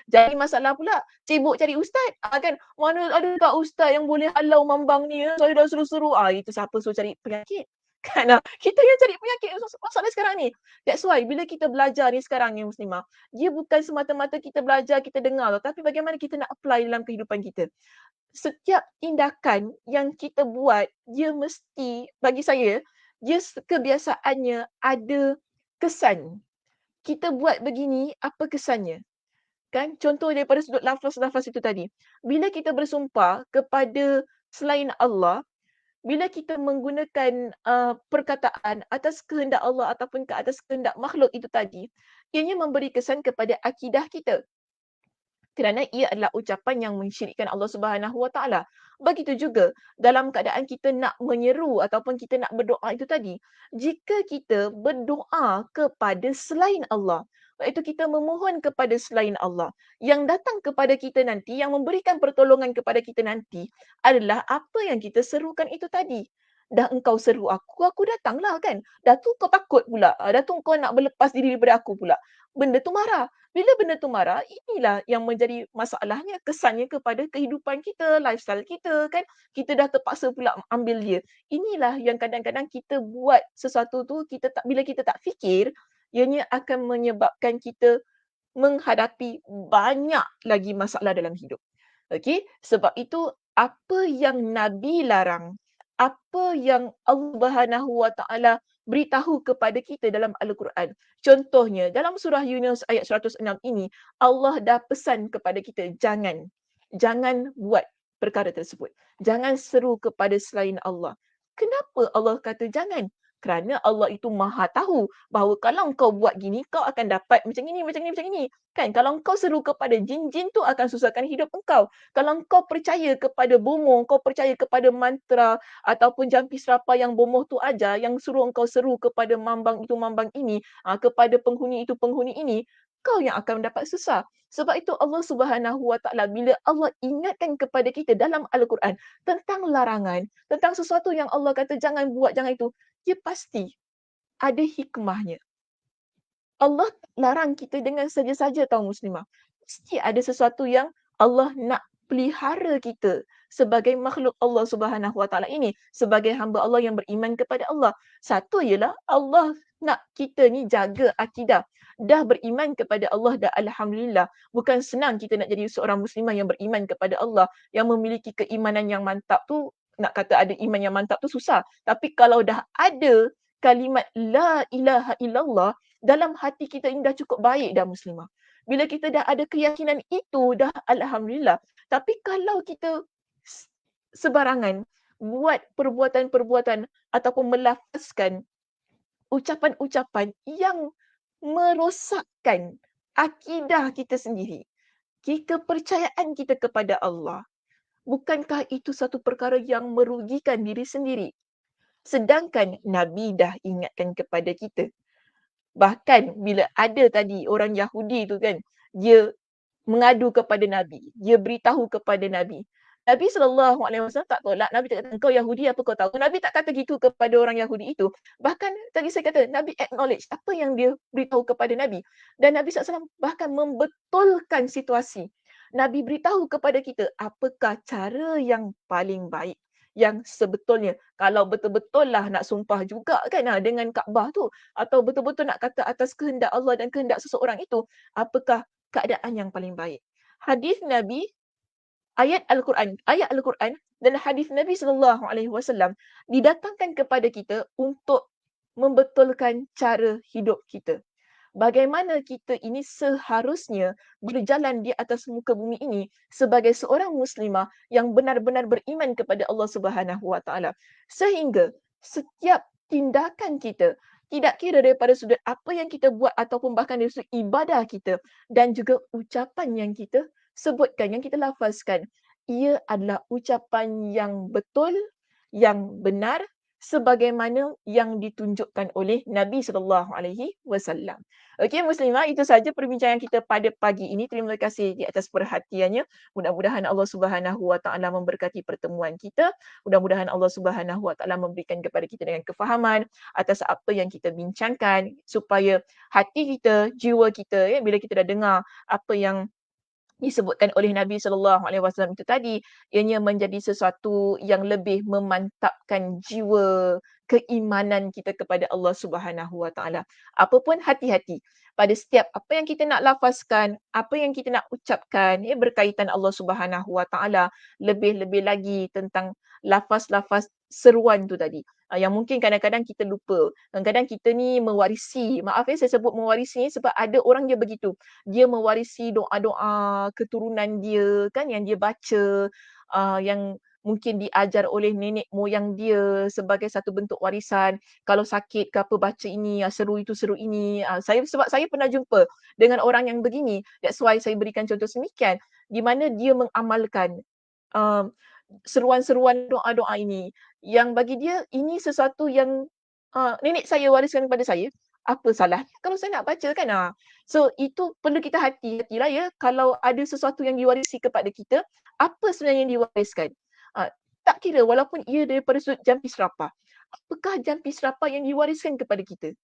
jadi masalah pula. Sibuk cari ustaz. Kan mana ada kak ustaz yang boleh halau mambang ni Saya dah seru-seru. Itu siapa suruh cari penyakit. Kan kita yang cari penyakit masalah sekarang ni. That's why bila kita belajar ni sekarang ni muslimah, dia bukan semata-mata kita belajar, kita dengar tapi bagaimana kita nak apply dalam kehidupan kita. Setiap tindakan yang kita buat, dia mesti bagi saya, dia kebiasaannya ada kesan. Kita buat begini, apa kesannya? Kan? Contoh daripada sudut lafaz-lafaz itu tadi. Bila kita bersumpah kepada selain Allah, bila kita menggunakan perkataan atas kehendak Allah ataupun ke atas kehendak makhluk itu tadi, ianya memberi kesan kepada akidah kita. Kerana ia adalah ucapan yang mensyirikkan Allah Subhanahu Wa Taala. Begitu juga dalam keadaan kita nak menyeru ataupun kita nak berdoa itu tadi. Jika kita berdoa kepada selain Allah, iaitu kita memohon kepada selain Allah, yang datang kepada kita nanti, yang memberikan pertolongan kepada kita nanti adalah apa yang kita serukan itu tadi. Dah engkau seru aku datanglah kan. Dah tu kau takut pula. Dah tu kau nak berlepas diri daripada aku pula. Benda tu marah. Bila benda tu marah, inilah yang menjadi masalahnya, kesannya kepada kehidupan kita, lifestyle kita kan. Kita dah terpaksa pula ambil dia. Inilah yang kadang-kadang kita buat sesuatu tu, bila kita tak fikir, ianya akan menyebabkan kita menghadapi banyak lagi masalah dalam hidup. Okey, sebab itu apa yang Nabi larang, apa yang Allah Subhanahu Wa Taala beritahu kepada kita dalam Al-Quran. Contohnya dalam surah Yunus ayat 106 ini, Allah dah pesan kepada kita jangan buat perkara tersebut. Jangan seru kepada selain Allah. Kenapa Allah kata jangan? Kerana Allah itu Maha tahu bahawa kalau kau buat gini, kau akan dapat macam ini, macam ini, macam ini. Kan kalau kau seru kepada jin, jin tu akan susahkan hidup engkau. Kalau kau percaya kepada bomoh, kau percaya kepada mantra ataupun jampi serapah yang bomoh tu ajar, yang suruh engkau seru kepada mambang itu, mambang ini, kepada penghuni itu, penghuni ini, kau yang akan mendapat susah. Sebab itu Allah Subhanahu Wa Taala bila Allah ingatkan kepada kita dalam Al-Quran tentang larangan, tentang sesuatu yang Allah kata jangan buat, jangan itu, dia pasti ada hikmahnya. Allah larang kita dengan saja-saja tahu muslimah. Mesti ada sesuatu yang Allah nak pelihara kita sebagai makhluk Allah Subhanahu Wa Taala ini, sebagai hamba Allah yang beriman kepada Allah. Satu ialah Allah nak kita ni jaga akidah. Dah beriman kepada Allah dah alhamdulillah. Bukan senang kita nak jadi seorang muslimah yang beriman kepada Allah, yang memiliki keimanan yang mantap tu, nak kata ada iman yang mantap tu susah. Tapi kalau dah ada kalimat la ilaha illallah dalam hati kita ini dah cukup baik dah muslimah. Bila kita dah ada keyakinan itu dah alhamdulillah. Tapi kalau kita sebarangan buat perbuatan-perbuatan ataupun melafazkan ucapan-ucapan yang merosakkan akidah kita sendiri. kepercayaan kita kepada Allah. Bukankah itu satu perkara yang merugikan diri sendiri? Sedangkan Nabi dah ingatkan kepada kita. Bahkan bila ada tadi orang Yahudi tu kan, dia mengadu kepada Nabi. Dia beritahu kepada Nabi. Nabi SAW tak tolak. Nabi tak kata, "Kau Yahudi, apa kau tahu?" Nabi tak kata gitu kepada orang Yahudi itu. Bahkan tadi saya kata, Nabi acknowledge apa yang dia beritahu kepada Nabi. Dan Nabi SAW bahkan membetulkan situasi. Nabi beritahu kepada kita apakah cara yang paling baik, yang sebetulnya. Kalau betul-betul lah nak sumpah juga kan dengan Kaabah tu, atau betul-betul nak kata atas kehendak Allah dan kehendak seseorang itu, apakah keadaan yang paling baik. Hadis Nabi, ayat Al-Quran dan hadis Nabi SAW didatangkan kepada kita untuk membetulkan cara hidup kita. Bagaimana kita ini seharusnya berjalan di atas muka bumi ini sebagai seorang muslimah yang benar-benar beriman kepada Allah Subhanahu Wa Taala. Sehingga setiap tindakan kita, tidak kira daripada sudut apa yang kita buat ataupun bahkan dari sudut ibadah kita dan juga ucapan yang kita sebutkan, yang kita lafazkan, ia adalah ucapan yang betul, yang benar sebagaimana yang ditunjukkan oleh Nabi SAW. Okey muslimah, itu saja perbincangan kita pada pagi ini. Terima kasih di atas perhatiannya. Mudah-mudahan Allah Subhanahu Wa Taala memberkati pertemuan kita. Mudah-mudahan Allah Subhanahu Wa Taala memberikan kepada kita dengan kefahaman atas apa yang kita bincangkan supaya hati kita, jiwa kita bila kita dah dengar apa yang disebutkan oleh Nabi SAW itu tadi, ianya menjadi sesuatu yang lebih memantapkan jiwa keimanan kita kepada Allah Subhanahu Wa Taala. Apapun hati-hati pada setiap apa yang kita nak lafazkan, apa yang kita nak ucapkan berkaitan Allah Subhanahu Wa Taala, lebih-lebih lagi tentang lafaz-lafaz seruan tu tadi. Yang mungkin kadang-kadang kita lupa. Kadang-kadang kita ni mewarisi, maaf saya sebut mewarisi sebab ada orang dia begitu. Dia mewarisi doa-doa keturunan dia kan yang dia baca, yang mungkin diajar oleh nenek moyang dia sebagai satu bentuk warisan. Kalau sakit ke apa baca ini, seru itu, seru ini. Sebab saya pernah jumpa dengan orang yang begini. That's why saya berikan contoh semikian. Di mana dia mengamalkan um, seruan-seruan doa-doa ini. Yang bagi dia ini sesuatu yang nenek saya wariskan kepada saya. Apa salahnya kalau saya nak baca kan? So itu perlu kita hati-hatilah ya kalau ada sesuatu yang diwarisi kepada kita, apa sebenarnya yang diwariskan? Ah, tak kira walaupun ia daripada sudut jampi serapah. Apakah jampi serapah yang diwariskan kepada kita?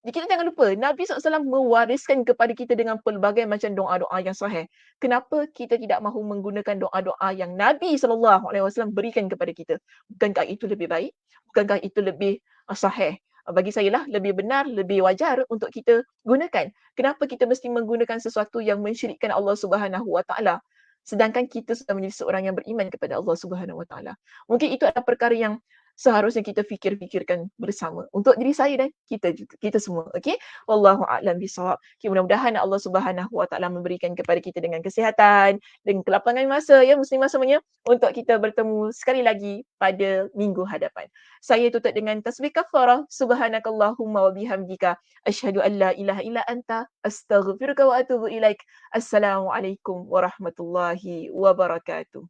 Kita jangan lupa Nabi SAW mewariskan kepada kita dengan pelbagai macam doa-doa yang sahih. Kenapa kita tidak mahu menggunakan doa-doa yang Nabi SAW berikan kepada kita? Bukankah itu lebih baik? Bukankah itu lebih sahih? Bagi saya lah lebih benar, lebih wajar untuk kita gunakan. Kenapa kita mesti menggunakan sesuatu yang mensyirikkan Allah Subhanahu Wa Taala? Sedangkan kita sudah menjadi seorang yang beriman kepada Allah Subhanahu Wa Taala. Mungkin itu adalah perkara yang seharusnya kita fikir-fikirkan bersama untuk diri saya dan kita juga, kita semua. Okey, wallahu a'lam bisawab. Okay, mudah-mudahan Allah Subhanahu Wa Taala memberikan kepada kita dengan kesihatan dan kelapangan masa ya muslimah semuanya untuk kita bertemu sekali lagi pada minggu hadapan. Saya tutup dengan tasbih kafarah. Subhanakallahumma wa bihamdika asyhadu an la ilaha illa anta astaghfiruka wa atubu ilaik. Assalamualaikum warahmatullahi wabarakatuh.